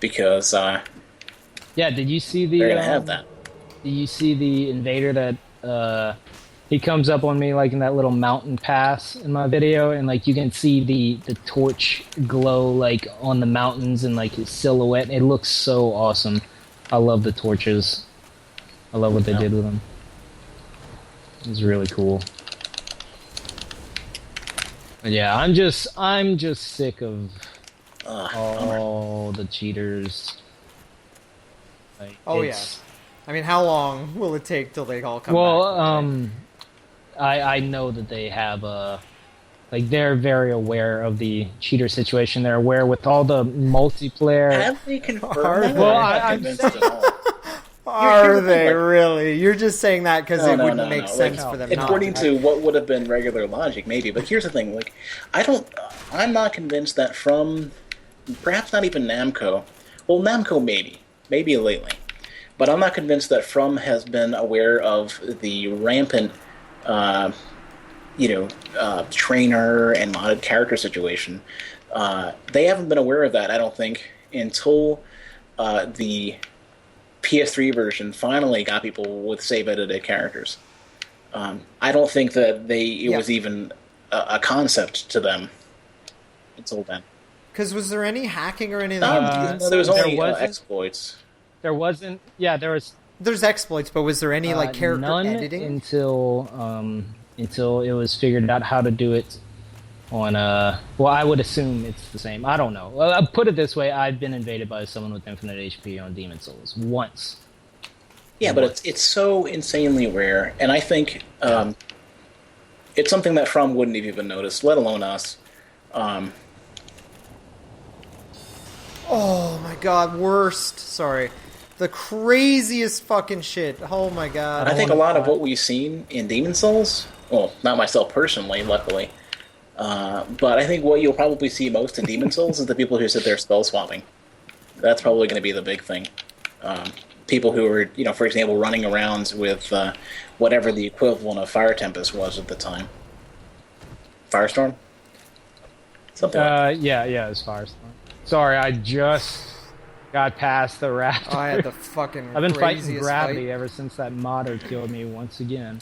because Did you see the? they're gonna have that. Did you see the invader that he comes up on me like in that little mountain pass in my video, and like you can see the torch glow like on the mountains and like his silhouette. It looks so awesome. I love the torches. I love what they did with them. It's really cool. But yeah, I'm just sick of all the cheaters. Like, I mean, how long will it take till they all come back? Well, I know that they have they're very aware of the cheater situation. They're aware with all the multiplayer. Have they confirmed that? Well, I'm convinced at all. Are they really? You're just saying that because it wouldn't make sense for them. According to what would have been regular logic, maybe. But here's the thing: like, I'm not convinced that from, perhaps not even Namco. Well, Namco maybe lately, but I'm not convinced that From has been aware of the rampant, trainer and modded character situation. They haven't been aware of that, I don't think, until the PS3 version finally got people with save edited characters. I don't think that it was even a concept to them until then. Because was there any hacking or anything? There was only exploits. There wasn't. Yeah, there was. There's exploits, but was there any character none editing until it was figured out how to do it on well, I would assume it's the same. I don't know. Well, I'll put it this way: I've been invaded by someone with infinite HP on Demon Souls once. Yeah, but it's so insanely rare, and I think it's something that From wouldn't have even noticed, let alone us. Oh my god, worst. Sorry. The craziest fucking shit. Oh my god. I think a lot of what we've seen in Demon Souls, well, not myself personally, luckily, but I think what you'll probably see most in Demon Souls is the people who sit there spell swapping. That's probably going to be the big thing. People who are, for example, running around with whatever the equivalent of Fire Tempest was at the time. Firestorm? Something like that. Yeah, it was Firestorm. Sorry, I just got past the raptor. I had the fucking I've been fighting gravity fight. ever since that modder killed me once again.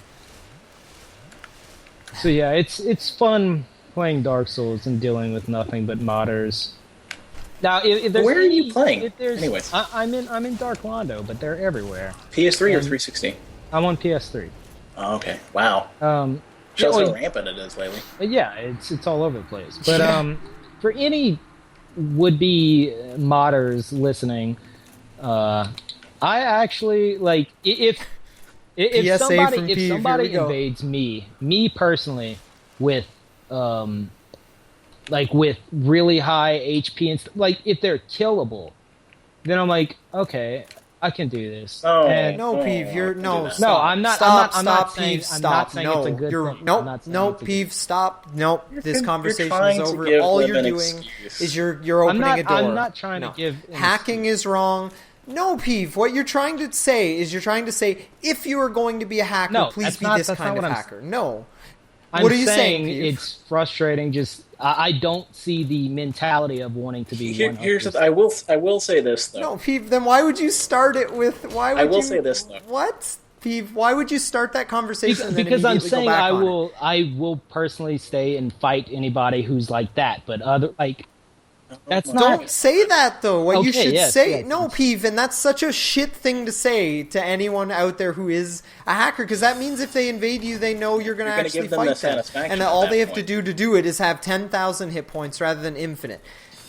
So yeah, it's fun playing Dark Souls and dealing with nothing but modders. Now, if there's where are you playing? Anyways, I'm in Dark Londo, but they're everywhere. PS3 or 360? I'm on PS3. Oh, okay. Wow. Shows how rampant it is lately. Yeah, it's all over the place. But for any would-be modders listening, I actually like if somebody invades me personally with with really high HP and like if they're killable, then I'm like, okay, I can do this. Oh, Peeve, you're no, I'm not. I'm not saying it's a good thing. Nope, Peeve, stop. Nope, this conversation is over. All you're doing is you're opening a door. I'm not trying to give. Hacking is wrong. No, Peeve, what you're trying to say is if you are going to be a hacker, please be this kind of hacker. No. What are you saying, Peeve? It's frustrating. Just I don't see the mentality of wanting to be. Here's I will say this though. No, Peeve. Then why would you start it with? Why would I will say this though. What, Peeve? Why would you start that conversation? Because I'm saying I will personally stay and fight anybody who's like that. But that's not. Don't say that though. What you should say. Yes, no, Peeve, and that's such a shit thing to say to anyone out there who is a hacker, because that means if they invade you, they know you're going to actually fight them, and that all they have to do it is have 10,000 hit points rather than infinite.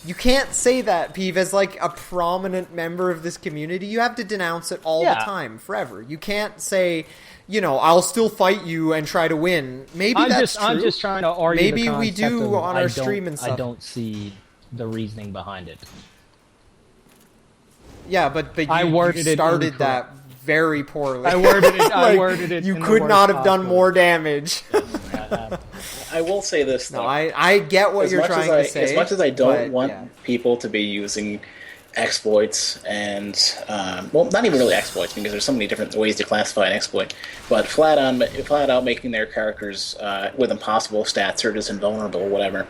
You can't say that, Peeve, as like a prominent member of this community. You have to denounce it all the time, forever. You can't say, I'll still fight you and try to win. Maybe that's true. I'm just trying to argue. Maybe we do on our stream and stuff. I don't see the reasoning behind it. Yeah, but you started that very poorly. I worded it. You could not have done more damage. I will say this though. No, I get what you're trying to say. As much as I don't want people to be using exploits and well, not even really exploits because there's so many different ways to classify an exploit, but flat out making their characters with impossible stats or just invulnerable or whatever.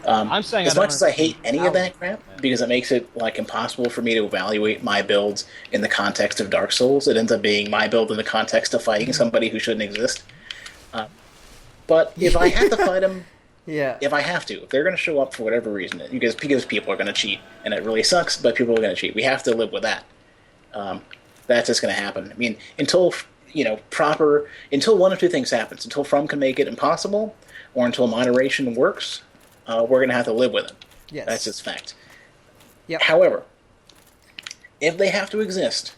I'm saying as much as I hate any of that crap because it makes it like impossible for me to evaluate my builds in the context of Dark Souls, it ends up being my build in the context of fighting somebody who shouldn't exist. But if I have to fight them, if I have to, if they're going to show up for whatever reason, because people are going to cheat, and it really sucks, but people are going to cheat. We have to live with that. That's just going to happen. I mean, until one of two things happens: until From can make it impossible, or until moderation works. We're going to have to live with it. Yes. That's just fact. Yep. However, if they have to exist,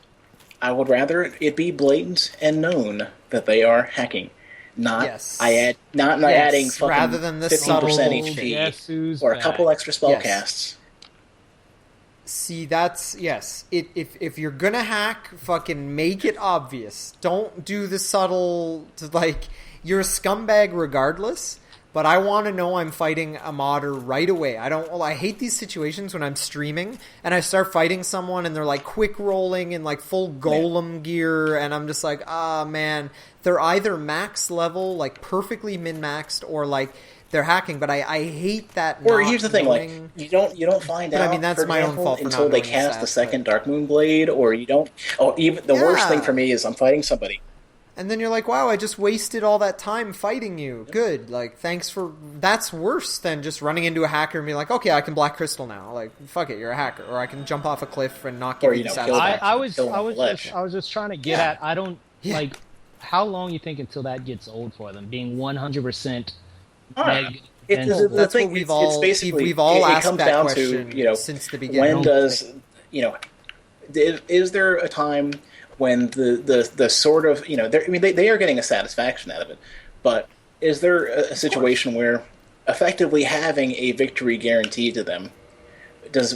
I would rather it be blatant and known that they are hacking. Not adding fucking rather than the 15% HP or a couple extra spell casts. See, that's if you're gonna hack, fucking make it obvious. Don't do the subtle. You're a scumbag regardless. But I want to know I'm fighting a modder right away. I hate these situations when I'm streaming and I start fighting someone and they're like quick rolling in like full golem gear and I'm just like, man, they're either max level, like perfectly min-maxed, or like they're hacking. But I hate that. Or here's the thing, like you don't find out. I mean, that's my own fault until they cast the second Dark Moon Blade, or you don't. Oh, even the worst thing for me is I'm fighting somebody. And then you're like, wow, I just wasted all that time fighting you. Good. Like, thanks for... That's worse than just running into a hacker and being like, okay, I can Black Crystal now. Like, fuck it, you're a hacker. Or I can jump off a cliff and not get you satisfaction. I was just trying to get at... I don't... Like, how long you think until that gets old for them? Being 100% meg... That's what we've all asked that question since the beginning. When does... is there a time... when the sort of, they are getting a satisfaction out of it, but is there a situation where effectively having a victory guaranteed to them,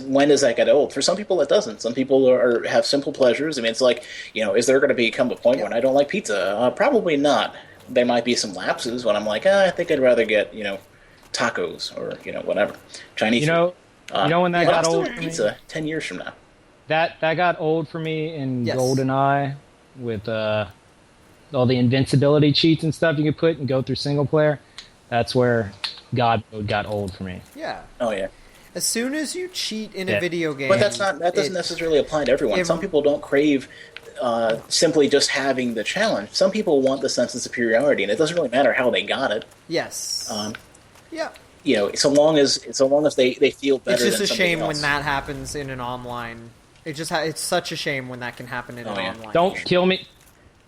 when does that get old? For some people it doesn't. Some people have simple pleasures. I mean, it's like, is there going to become a point when I don't like pizza? Probably not. There might be some lapses when I'm like, I think I'd rather get, tacos or, whatever. Chinese food. When that got old for pizza 10 years from now. That got old for me in GoldenEye with all the invincibility cheats and stuff you could put and go through single player. That's where God Mode got old for me. Yeah. Oh yeah. As soon as you cheat in a video game, but that doesn't necessarily apply to everyone. Some people don't crave simply just having the challenge. Some people want the sense of superiority, and it doesn't really matter how they got it. Yes. Yeah. So long as they feel better. It's just than a shame else. when that happens in an online. It's such a shame when that can happen in an online. Don't kill me.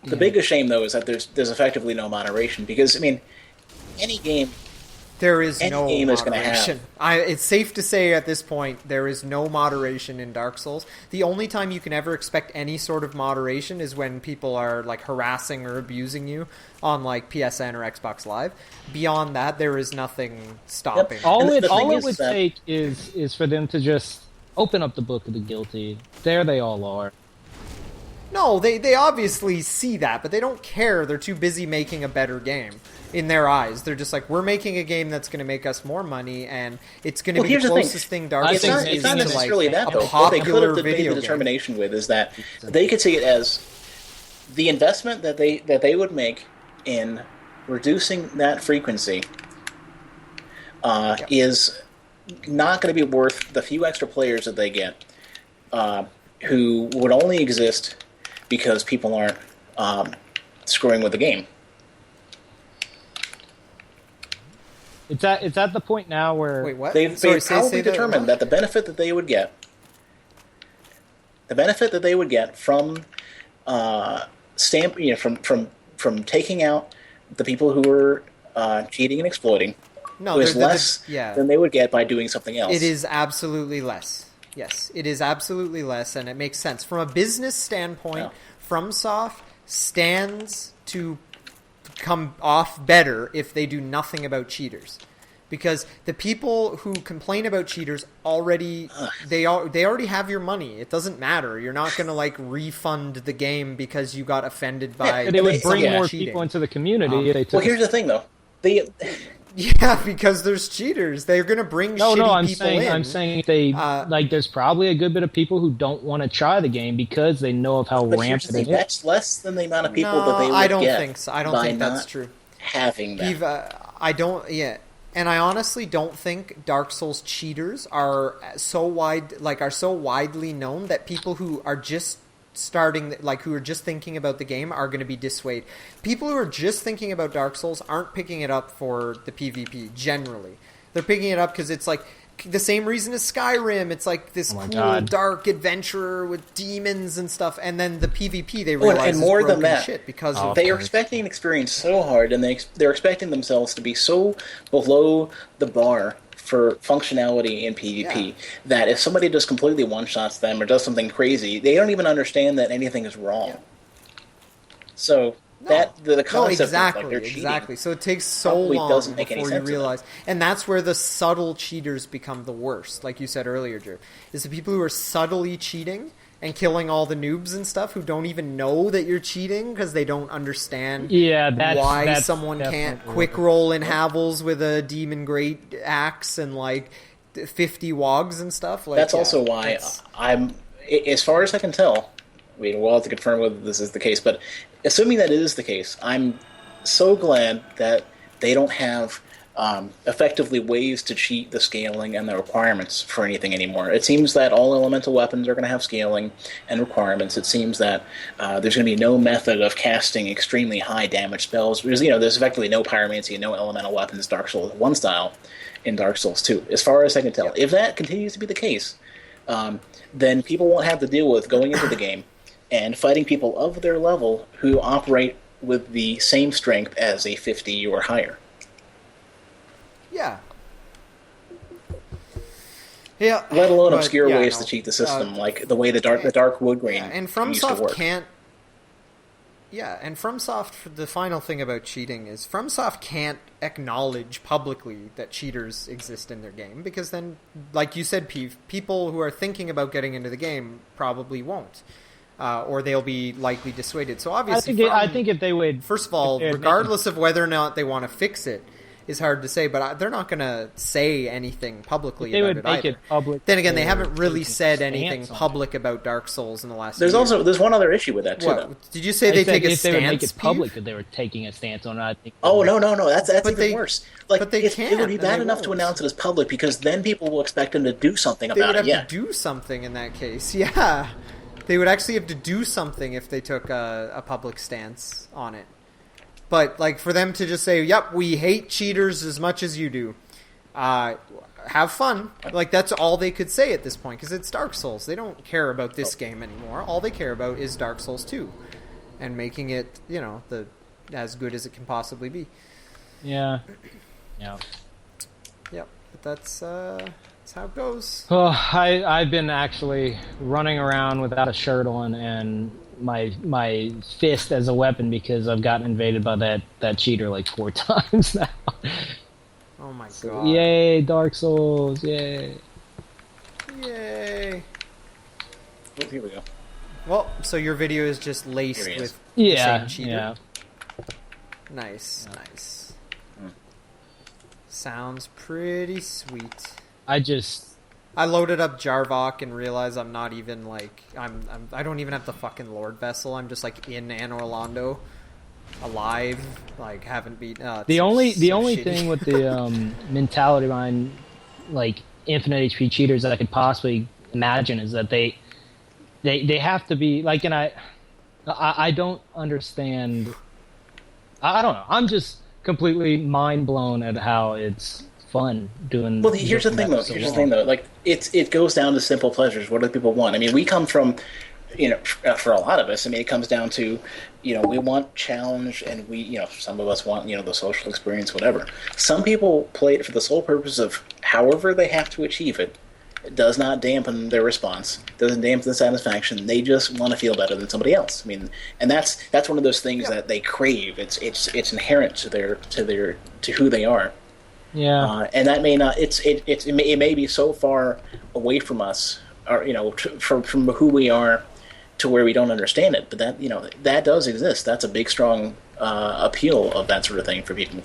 The biggest shame, though, is that there's effectively no moderation. Because, I mean, any game... There is no game moderation. It's safe to say at this point, there is no moderation in Dark Souls. The only time you can ever expect any sort of moderation is when people are, like, harassing or abusing you on, like, PSN or Xbox Live. Beyond that, there is nothing stopping. Yep. All it would take is for them to just... open up the Book of the Guilty. There they all are. No, they obviously see that, but they don't care. They're too busy making a better game. In their eyes, they're just like, we're making a game that's going to make us more money, and it's going to be the closest thing Dark Souls is not to necessarily like that, though. a popular what they could have made the determination with is that they could see it as the investment that they would make in reducing that frequency is not going to be worth the few extra players that they get, who would only exist because people aren't screwing with the game. It's at the point now where... Wait, what? They've probably determined that the benefit that they would get from from taking out the people who were cheating and exploiting was less than they would get by doing something else. It is absolutely less. Yes, it is absolutely less, and it makes sense. From a business standpoint, FromSoft stands to come off better if they do nothing about cheaters. Because the people who complain about cheaters already they already have your money. It doesn't matter. You're not going to like refund the game because you got offended by but it would bring more cheating. People into the community. Well, here's the thing though. Yeah, because there's cheaters. They're gonna bring shitty people in. I'm saying they there's probably a good bit of people who don't want to try the game because they know of how rampant it is. That's less than the amount of people that they would I don't get think so. I don't think that's true. Having that, Peeve, I don't. Yeah, and I honestly don't think Dark Souls cheaters are so widely known that people who are just starting, like who are just thinking about the game, are going to be dissuaded. People who are just thinking about Dark Souls aren't picking it up for the PvP generally. They're picking it up because it's like the same reason as Skyrim. It's like this dark adventure with demons and stuff, and then the PvP they realize and more is broken than that, shit because they are expecting an experience so hard, and they're expecting themselves to be so below the bar for functionality in PvP that if somebody just completely one-shots them or does something crazy, they don't even understand that anything is wrong. Yeah. So the concept of like they're cheating. Exactly. So it takes so long before you realize, and that's where the subtle cheaters become the worst. Like you said earlier, Jerp, is the people who are subtly cheating and killing all the noobs and stuff who don't even know that you're cheating because they don't understand why someone can't quick roll in Havels with a demon great axe and like 50 wogs and stuff. Like, that's also why I'm, as far as I can tell, I mean, we'll have to confirm whether this is the case, but assuming that it is the case, I'm so glad that they don't have effectively ways to cheat the scaling and the requirements for anything anymore. It seems that all elemental weapons are going to have scaling and requirements. It seems that there's going to be no method of casting extremely high damage spells, because there's effectively no pyromancy and no elemental weapons Dark Souls 1 style in Dark Souls 2, as far as I can tell. If that continues to be the case, then people won't have to deal with going into the game and fighting people of their level who operate with the same strength as a 50 or higher. Yeah. Yeah. Let alone obscure ways to cheat the system, like the way the dark wood grain and used to FromSoft work. can't. Yeah, and FromSoft, the final thing about cheating is FromSoft can't acknowledge publicly that cheaters exist in their game, because then, like you said, Peeve, people who are thinking about getting into the game probably won't. Or they'll be likely dissuaded. So obviously, I think if they would, first of all, regardless of whether or not they want to fix it, is hard to say. But they're not going to say anything publicly about it either. Public. Then again, they haven't really said anything public about Dark Souls in the last. There's one other issue with that too. Though. Did you say they take a stance? If they would make it public that they were taking a stance on it, I think. Oh no, that's even worse. Like, but they can't. It would be bad enough to announce it as public, because then people will expect them to do something about it. They would have to do something in that case. Yeah. They would actually have to do something if they took a public stance on it. But, like, for them to just say, yep, we hate cheaters as much as you do. Have fun. Like, that's all they could say at this point, because it's Dark Souls. They don't care about this game anymore. All they care about is Dark Souls 2. And making it, as good as it can possibly be. Yeah. Yeah. Yep. But that's how it goes. Oh, I've been actually running around without a shirt on and my fist as a weapon because I've gotten invaded by that cheater like 4 times now. Oh my god. Yay, Dark Souls, yay. Yay. Oh, here we go. Well, so your video is just laced with the same cheater. Yeah. Nice. Sounds pretty sweet. I loaded up Jarvok and realized I'm not even like I don't even have the fucking Lord Vessel. I'm just like in Anne Orlando, alive, like haven't beaten. The only thing with the mentality behind like infinite HP cheaters that I could possibly imagine is that they have to be like, and I don't understand. I don't know. I'm just completely mind blown at how it's fun doing. Well, here's the thing though. Like it goes down to simple pleasures. What do people want? I mean, we come from, for a lot of us, I mean, it comes down to, we want challenge, and we, some of us want, the social experience, whatever. Some people play it for the sole purpose of however they have to achieve it. It does not dampen their response. Doesn't dampen the satisfaction. They just want to feel better than somebody else. I mean, and that's one of those things that they crave. It's inherent to who they are. Yeah, and that may not. It may be so far away from us, or from who we are, to where we don't understand it. But that does exist. That's a big, strong appeal of that sort of thing for people.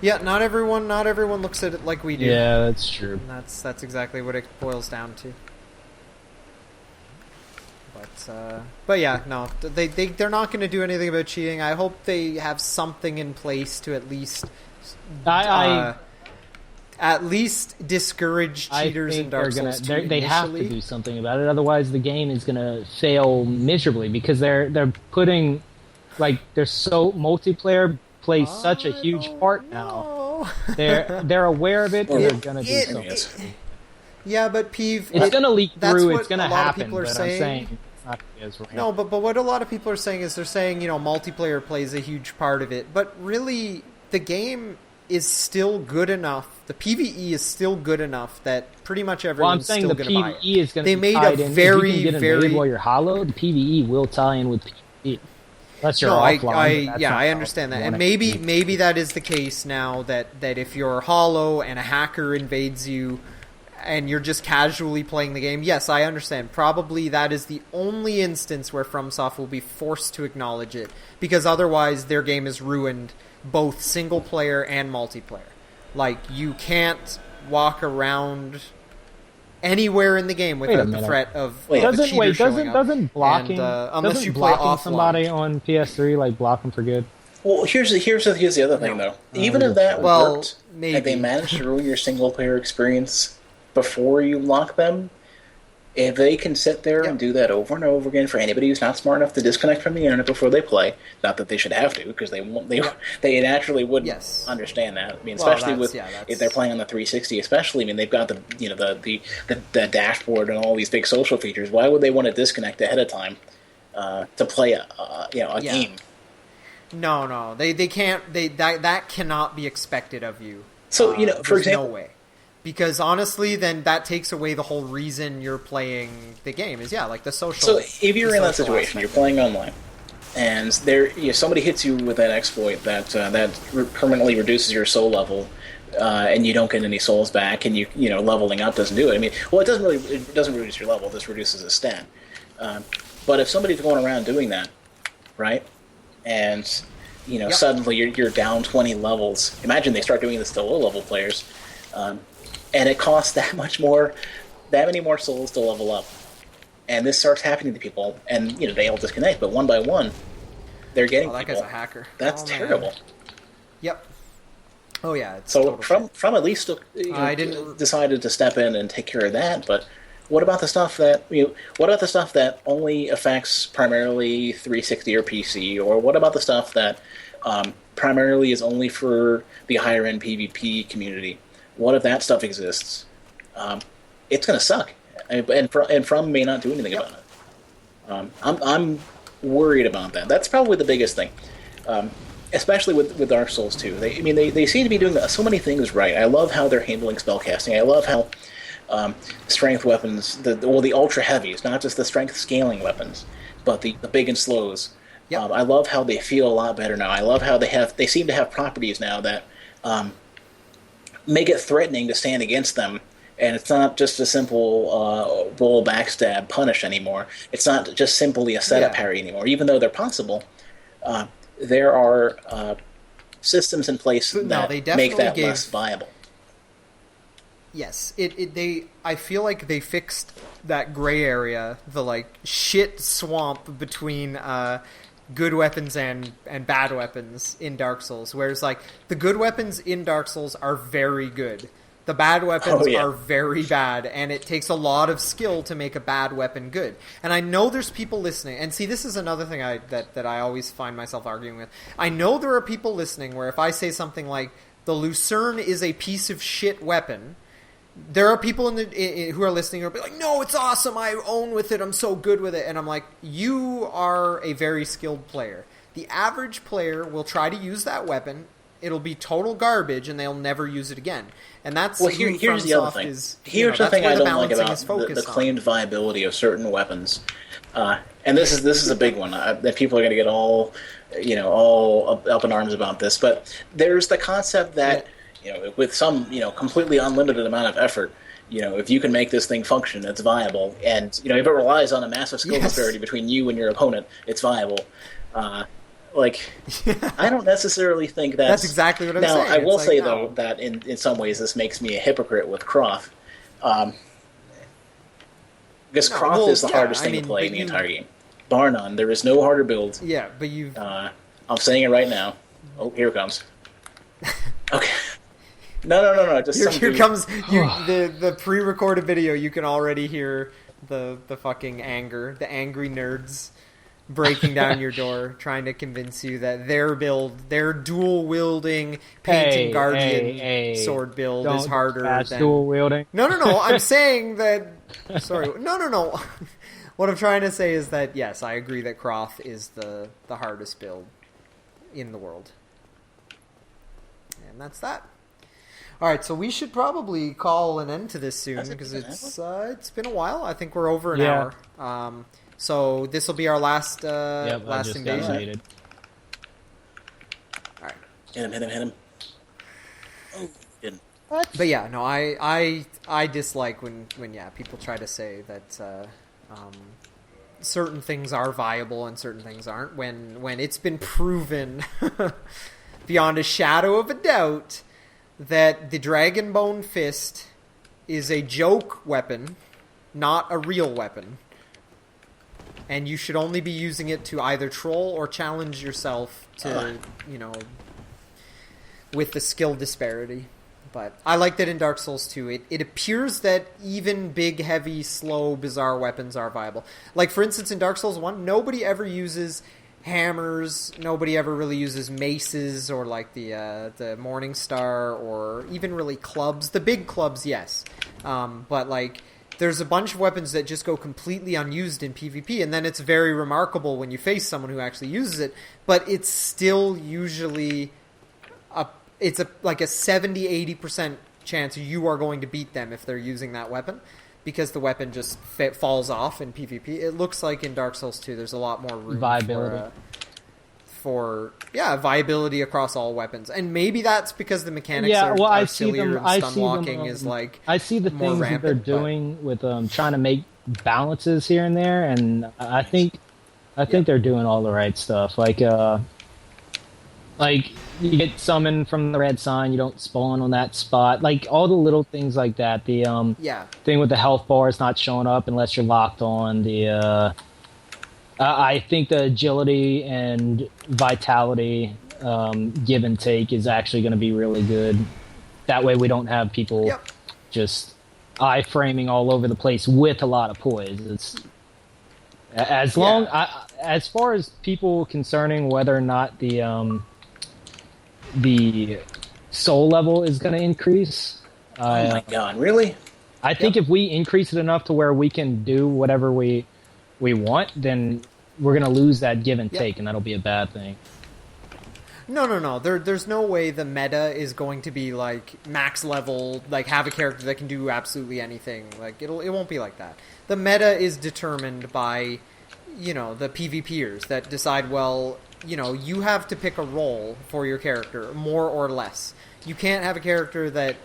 Yeah, not everyone looks at it like we do. Yeah, that's true. And that's exactly what it boils down to. But yeah, no, they're not going to do anything about cheating. I hope they have something in place to at least discourage cheaters in Dark Souls 2 they have to do something about it. Otherwise, the game is going to fail miserably because they're putting there's so multiplayer plays such a huge part now. They're aware of it and they're going to do something. Yeah, but Peeve, it's going to leak through. It's going to happen. People are but saying, I'm saying it's not as real. No, but what a lot of people are saying is they're saying multiplayer plays a huge part of it, but really the game is still good enough. The PvE is still good enough that pretty much everyone's still going to buy it. I'm saying the PvE is going to be If tied in. you can get invaded while you're hollow, the PvE will tie in with PvE. Unless you're offline. I understand that. And maybe that is the case now that if you're hollow and a hacker invades you and you're just casually playing the game, yes, I understand. Probably that is the only instance where FromSoft will be forced to acknowledge it, because otherwise their game is ruined both single player and multiplayer. You can't walk around anywhere in the game without the threat of doesn't blocking unless you play offline. Somebody on PS3 block them for good. Well, here's the other thing though. Even if that worked, and they managed to ruin your single player experience before you lock them, if they can sit there and do that over and over again for anybody who's not smart enough to disconnect from the internet before they play, not that they should have to, because they naturally wouldn't understand that. I mean, especially if they're playing on the 360, especially. I mean, they've got the dashboard and all these big social features. Why would they want to disconnect ahead of time to play a game? No, they can't. That cannot be expected of you. So for example, no way. Because honestly, then that takes away the whole reason you're playing the game. Is the social. So if you're in that situation, you're playing online, and somebody hits you with that exploit that permanently reduces your soul level, and you don't get any souls back, and leveling up doesn't do it. I mean, well, it doesn't reduce your level; it just reduces a stat. But if somebody's going around doing that, right, and suddenly you're down 20 levels. Imagine they start doing this to low level players. And it costs that many more souls to level up. And this starts happening to people, and they all disconnect, but one by one, they're getting that people. Guy's a hacker. That's terrible. Yep. Oh yeah. It's so from at least decided to step in and take care of that. But what about the stuff that only affects primarily 360 or PC, or what about the stuff that primarily is only for the higher end PvP community? What if that stuff exists? It's going to suck, and From may not do anything about it. I'm worried about that. That's probably the biggest thing, especially with Dark Souls 2. They seem to be doing so many things right. I love how they're handling spellcasting. I love how strength weapons, the ultra heavies, not just the strength scaling weapons, but the big and slows. Yep. I love how they feel a lot better now. I love how they seem to have properties now that make it threatening to stand against them, and it's not just a simple roll, backstab, punish anymore. It's not just simply a setup parry anymore. Even though they're possible, there are systems in place that make that less viable. Yes, I feel like they fixed that gray area, the shit swamp between good weapons and bad weapons in Dark Souls, whereas the good weapons in Dark Souls are very good. The bad weapons are very bad, and it takes a lot of skill to make a bad weapon good. And I know there's people listening, and see, this is another thing that I always find myself arguing with. I know there are people listening where if I say something like, the Lucerne is a piece of shit weapon, there are people who are listening who are like, no, it's awesome, I own with it, I'm so good with it. And I'm like, you are a very skilled player. The average player will try to use that weapon, it'll be total garbage, and they'll never use it again. And that's here's the other thing. Here's the thing I don't like about the claimed viability of certain weapons. And this is a big one that people are going to get all up in arms about this. But there's the concept that with some completely unlimited amount of effort, if you can make this thing function, it's viable. And if it relies on a massive skill disparity between you and your opponent, it's viable. Like, I don't necessarily think that's exactly what I'm now, saying. I will It's say, like, though, that in some ways this makes me a hypocrite with Croft. Because Croft is the hardest thing to play in the entire game. Bar none. There is no harder build. Yeah, but you've... I'm saying it right now. Oh, here it comes. Okay. No. Just here comes the pre-recorded video. You can already hear the fucking anger, the angry nerds breaking down your door, trying to convince you that their build, their dual-wielding Painted Guardian sword build is harder than... dual-wielding? No, I'm saying that... Sorry, no. What I'm trying to say is that, yes, I agree that Croft is the hardest build in the world. And that's that. Alright, so we should probably call an end to this soon, because it's been a while. I think we're over an hour. So this will be our last last invasion. All right. Hit him. Oh, didn't. What? But yeah, no, I dislike when people try to say that certain things are viable and certain things aren't. When it's been proven beyond a shadow of a doubt that the Dragon Bone Fist is a joke weapon, not a real weapon. And you should only be using it to either troll or challenge yourself to, with the skill disparity. But I like that in Dark Souls 2. It appears that even big, heavy, slow, bizarre weapons are viable. Like, for instance, in Dark Souls 1, nobody ever uses hammers. Nobody ever really uses maces or, like, the Morning Star or even really clubs. The big clubs, yes. But, like... There's a bunch of weapons that just go completely unused in PvP, and then it's very remarkable when you face someone who actually uses it, but it's still usually like a 70-80% chance you are going to beat them if they're using that weapon, because the weapon just falls off in PvP. It looks like in Dark Souls 2 there's a lot more room for viability across all weapons, and maybe that's because the mechanics are sillier and stun walking is like I see the things rampant, that they're doing with trying to make balances here and there, and I think they're doing all the right stuff. Like you get summoned from the red sign, you don't spawn on that spot. Like all the little things like that. The thing with the health bar is not showing up unless you're locked on. I think the agility and vitality give and take is actually going to be really good. That way we don't have people just iframing all over the place with a lot of poise. It's as far as people concerning whether or not the soul level is going to increase. Oh my god, really? I think if we increase it enough to where we can do whatever we want, then we're going to lose that give and take, and that'll be a bad thing. No. There's no way the meta is going to be like max level, like have a character that can do absolutely anything. Like it won't be like that. The meta is determined by, the PvPers that decide, well, you have to pick a role for your character, more or less. You can't have a character that,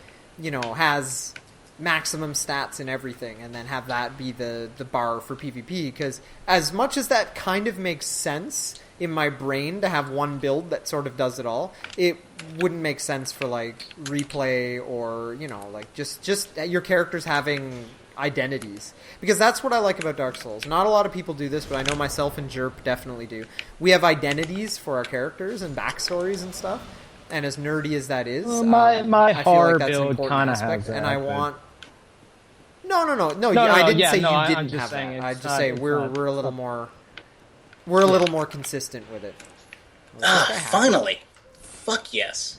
has maximum stats and everything and then have that be the bar for PvP, because as much as that kind of makes sense in my brain to have one build that sort of does it all, it wouldn't make sense for like replay or like just your characters having identities, because that's what I like about Dark Souls. Not a lot of people do this, but I know myself and Jerp definitely do. We have identities for our characters and backstories and stuff, and as nerdy as that is, my horror build kind of has that, and I want. No. I didn't say you didn't have that. I'd just say we're a little more. We're a little more consistent with it. Finally! Fuck yes!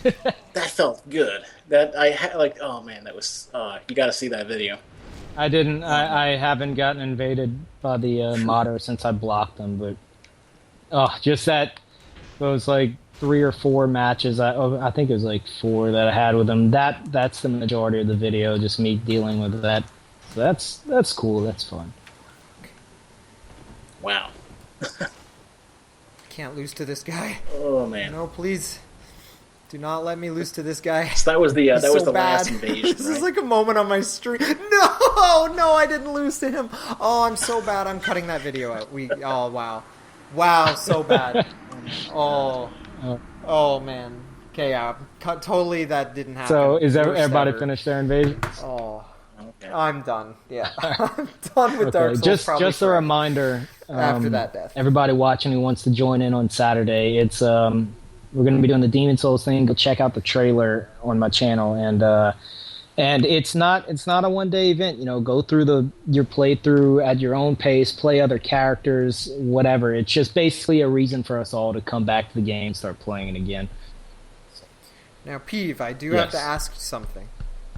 That felt good. That I had oh man, that was. You got to see that video. I didn't. I haven't gotten invaded by the modder since I blocked them, but just that. Those like 3 or 4 matches. I think it was like 4 that I had with them. That's the majority of the video. Just me dealing with that. So that's cool. That's fun. Wow. Can't lose to this guy. Oh man. No, please. Do not let me lose to this guy. So that was the last invasion. This is like a moment on my stream. No, I didn't lose to him. Oh, I'm so bad. I'm cutting that video out. Oh wow. Wow, so bad. Oh man. Okay, yeah, totally that didn't happen. So is Worst everybody ever. finished their invasions? Oh, Okay. I'm done. Yeah, I'm done with Dark Souls. Just a forever. reminder. After that death. Everybody watching who wants to join in on Saturday, it's we're going to be doing the Demon Souls thing. Go check out the trailer on my channel, and it's not a one-day event. You know, go through your playthrough at your own pace, play other characters, whatever. It's just basically a reason for us all to come back to the game, start playing it again. Now, Peeve, I do have to ask you something,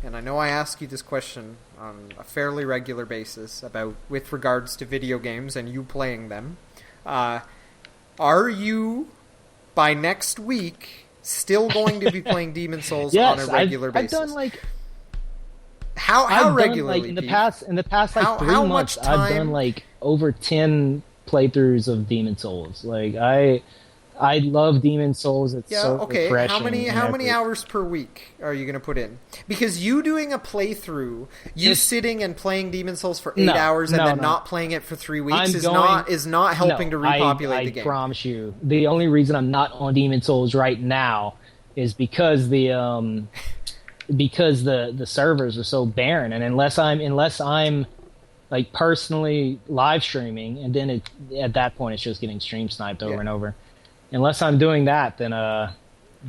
and I know I ask you this question on a fairly regular basis with regards to video games and you playing them. Are you, by next week, still going to be playing Demon Souls on a regular basis? I've done like how regularly? In the past like 3 months, I've done like over 10 playthroughs of Demon Souls. Like I love Demon Souls. It's so refreshing. How many hours per week are you going to put in? Because you doing a playthrough, sitting and playing Demon Souls for 8 hours and then not playing it for 3 weeks is not helping to repopulate the game. I promise you. The only reason I'm not on Demon Souls right now is because the servers are so barren, and unless I'm like personally live streaming, and then at that point it's just getting stream sniped over and over. Unless I'm doing that, then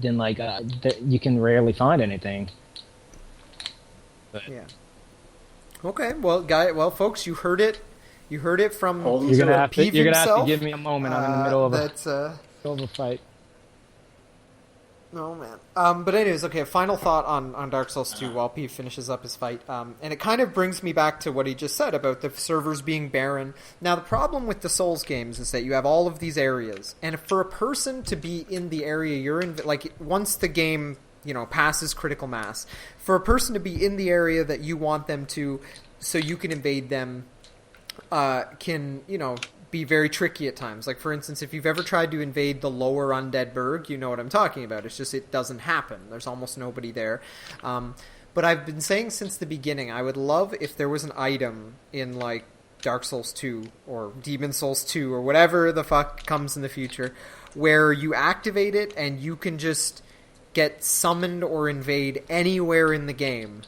you can rarely find anything. But. Yeah. Okay. Well, folks, you heard it. You heard it from You're gonna have Peeve to give me a moment. I'm in the middle of a fight. Oh man. But anyways, okay. Final thought on Dark Souls 2 while Peeve finishes up his fight. And it kind of brings me back to what he just said about the servers being barren. Now, the problem with the Souls games is that you have all of these areas, and for a person to be in the area you're in, like once the game passes critical mass, for a person to be in the area that you want them to, so you can invade them, can be very tricky at times. Like, for instance, if you've ever tried to invade the lower Undead Burg, you know what I'm talking about. It's just it doesn't happen. There's almost nobody there. But I've been saying since the beginning, I would love if there was an item in, like, Dark Souls 2 or Demon Souls 2 or whatever the fuck comes in the future, where you activate it and you can just get summoned or invade anywhere in the game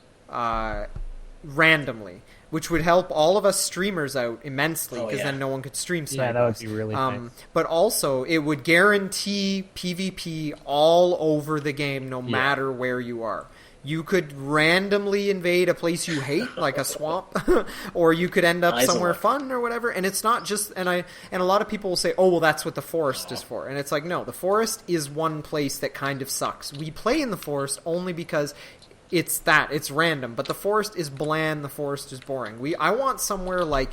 randomly. Which would help all of us streamers out immensely, because then no one could stream snipe. Yeah, that would be really nice. But also, it would guarantee PvP all over the game, no matter where you are. You could randomly invade a place you hate, like a swamp, or you could end up somewhere fun or whatever. And it's not just and a lot of people will say, "Oh, well, that's what the forest is for." And it's like, no, the forest is one place that kind of sucks. We play in the forest only because it's random, but the forest is bland, the forest is boring. I want somewhere like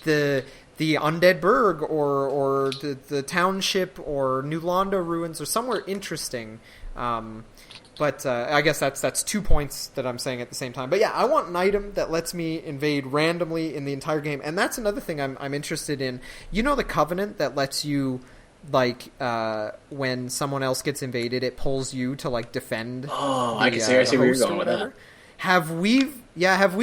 the Undead Burg or the township or New Londo ruins or somewhere interesting. But I guess that's 2 points that I'm saying at the same time. But yeah, I want an item that lets me invade randomly in the entire game, and that's another thing I'm interested in. You know, the Covenant that lets you, like, when someone else gets invaded, it pulls you to, like, defend. I can see where you're going with that. Have we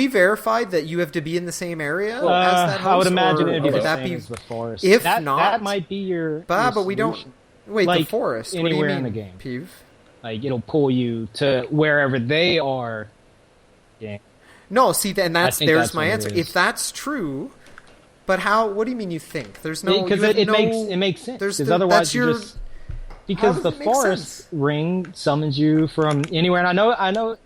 verified that you have to be in the same area as that host? I would imagine it'd be the that same as the forest. If not, that might be your. But we don't. Wait, like, the forest. Anywhere what do you mean, in the game, Peeve? Like, it'll pull you to wherever they are. Yeah. No, see, there's my answer. If that's true. But how? What do you mean you think? There's no because it makes sense. Because otherwise because the forest ring summons you from anywhere, and I know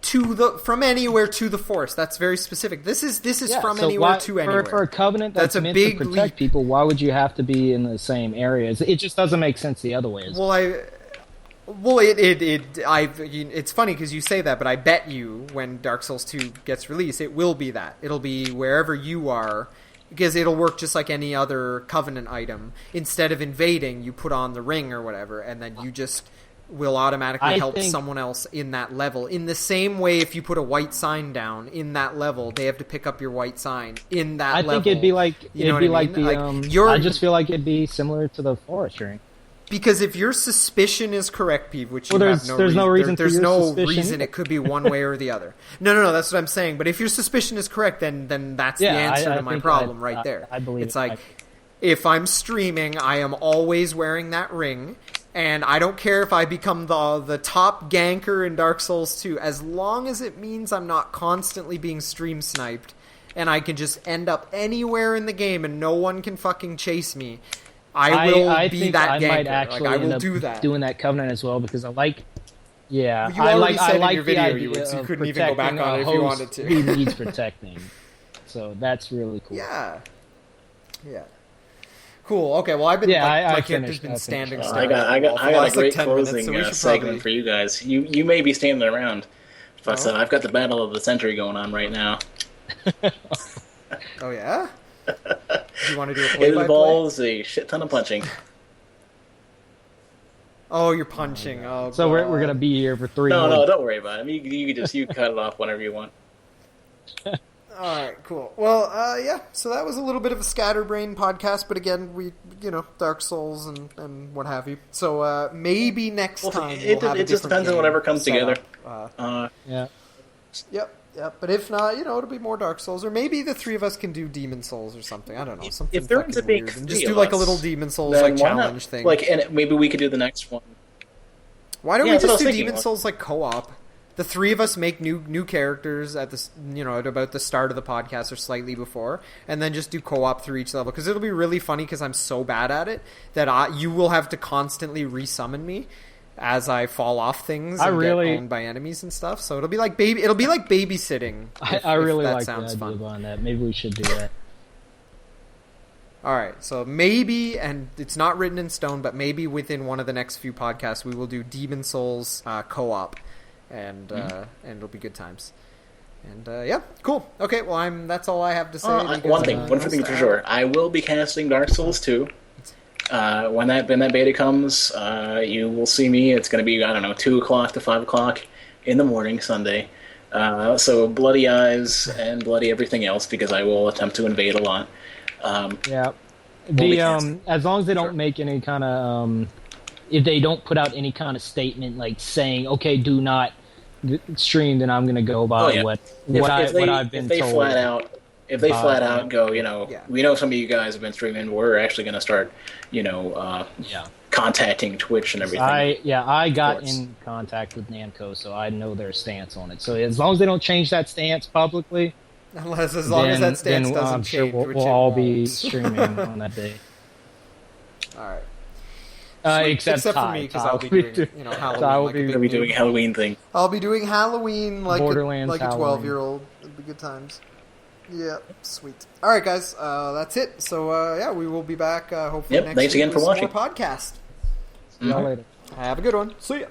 from anywhere to the forest. That's very specific. This is from anywhere to anywhere. For a covenant that's meant to protect people, why would you have to be in the same areas? It just doesn't make sense the other way. It's funny because you say that, but I bet you when Dark Souls 2 gets released, it will be that. It'll be wherever you are. Because it'll work just like any other Covenant item. Instead of invading, you put on the ring or whatever, and then you just will automatically help someone else in that level. In the same way, if you put a white sign down in that level, they have to pick up your white sign in that level. I think it'd be like I just feel like it'd be similar to the forest ring. Because if your suspicion is correct, Peeve, which there's no reason it could be one way or the other. No, that's what I'm saying. But if your suspicion is correct, then that's the answer to my problem right there. I believe it's like if I'm streaming, I am always wearing that ring. And I don't care if I become the top ganker in Dark Souls 2, as long as it means I'm not constantly being stream sniped, and I can just end up anywhere in the game and no one can fucking chase me. I will be that ganker. Might actually I will do that. Doing that Covenant as well, because I like. Yeah, you already said in your video the you would, so you couldn't even go protecting back on it if you wanted to. Who needs protecting? So that's really cool. Yeah. Cool. Okay. Well, I've been my character's been standing still. I got a great 10 closing minutes, so segment for you guys. You may be standing around, but I've got the Battle of the Century going on right now. Oh yeah. Do you want to do a play-by-play? It involves a shit ton of punching. Oh, you're punching. Oh, so we're gonna be here for 3 No, don't worry about it. You can cut it off whenever you want. Alright, cool. Well, yeah, so that was a little bit of a scatterbrain podcast, but again, we, Dark Souls and what have you. So, maybe next time it just depends on whatever comes together. Yeah. Yep, but if not, it'll be more Dark Souls, or maybe the three of us can do Demon Souls or something. I don't know, something if there ends up being weird. And just do like a little Demon Souls challenge thing. And maybe we could do the next one. Why don't we just do Demon Souls co-op? The three of us make new characters at this, at about the start of the podcast or slightly before, and then just do co-op through each level, because it'll be really funny because I'm so bad at it that you will have to constantly resummon me as I fall off things and get owned by enemies and stuff. So it'll be like babysitting. I really like the idea behind that. Maybe we should do that. All right, so maybe, and it's not written in stone, but maybe within one of the next few podcasts we will do Demon Souls co-op. And it'll be good times. And yeah, cool. Okay, well, that's all I have to say. One thing for sure. I will be casting Dark Souls 2. When that beta comes, you will see me. It's going to be 2 o'clock to 5 o'clock in the morning Sunday. So bloody eyes and bloody everything else, because I will attempt to invade a lot. Yeah. As long as they don't make any kind of if they don't put out any kind of statement like saying, okay, do not stream, then I'm going to go by what I've been told. If they flat out go, we know some of you guys have been streaming, we're actually going to start, contacting Twitch and everything. I got in contact with Namco, so I know their stance on it. So as long as they don't change that stance publicly, as long as that stance doesn't change, sure we'll all be streaming on that day. All right. Except for me, because I'll be doing, Halloween. I'll be doing Halloween thing. I'll be doing Halloween like Borderlands a 12-year-old. It'll be good times. Yeah, sweet. All right, guys, that's it. So we will be back hopefully next week thanks again for watching. More podcast. See y'all later. Have a good one. See ya.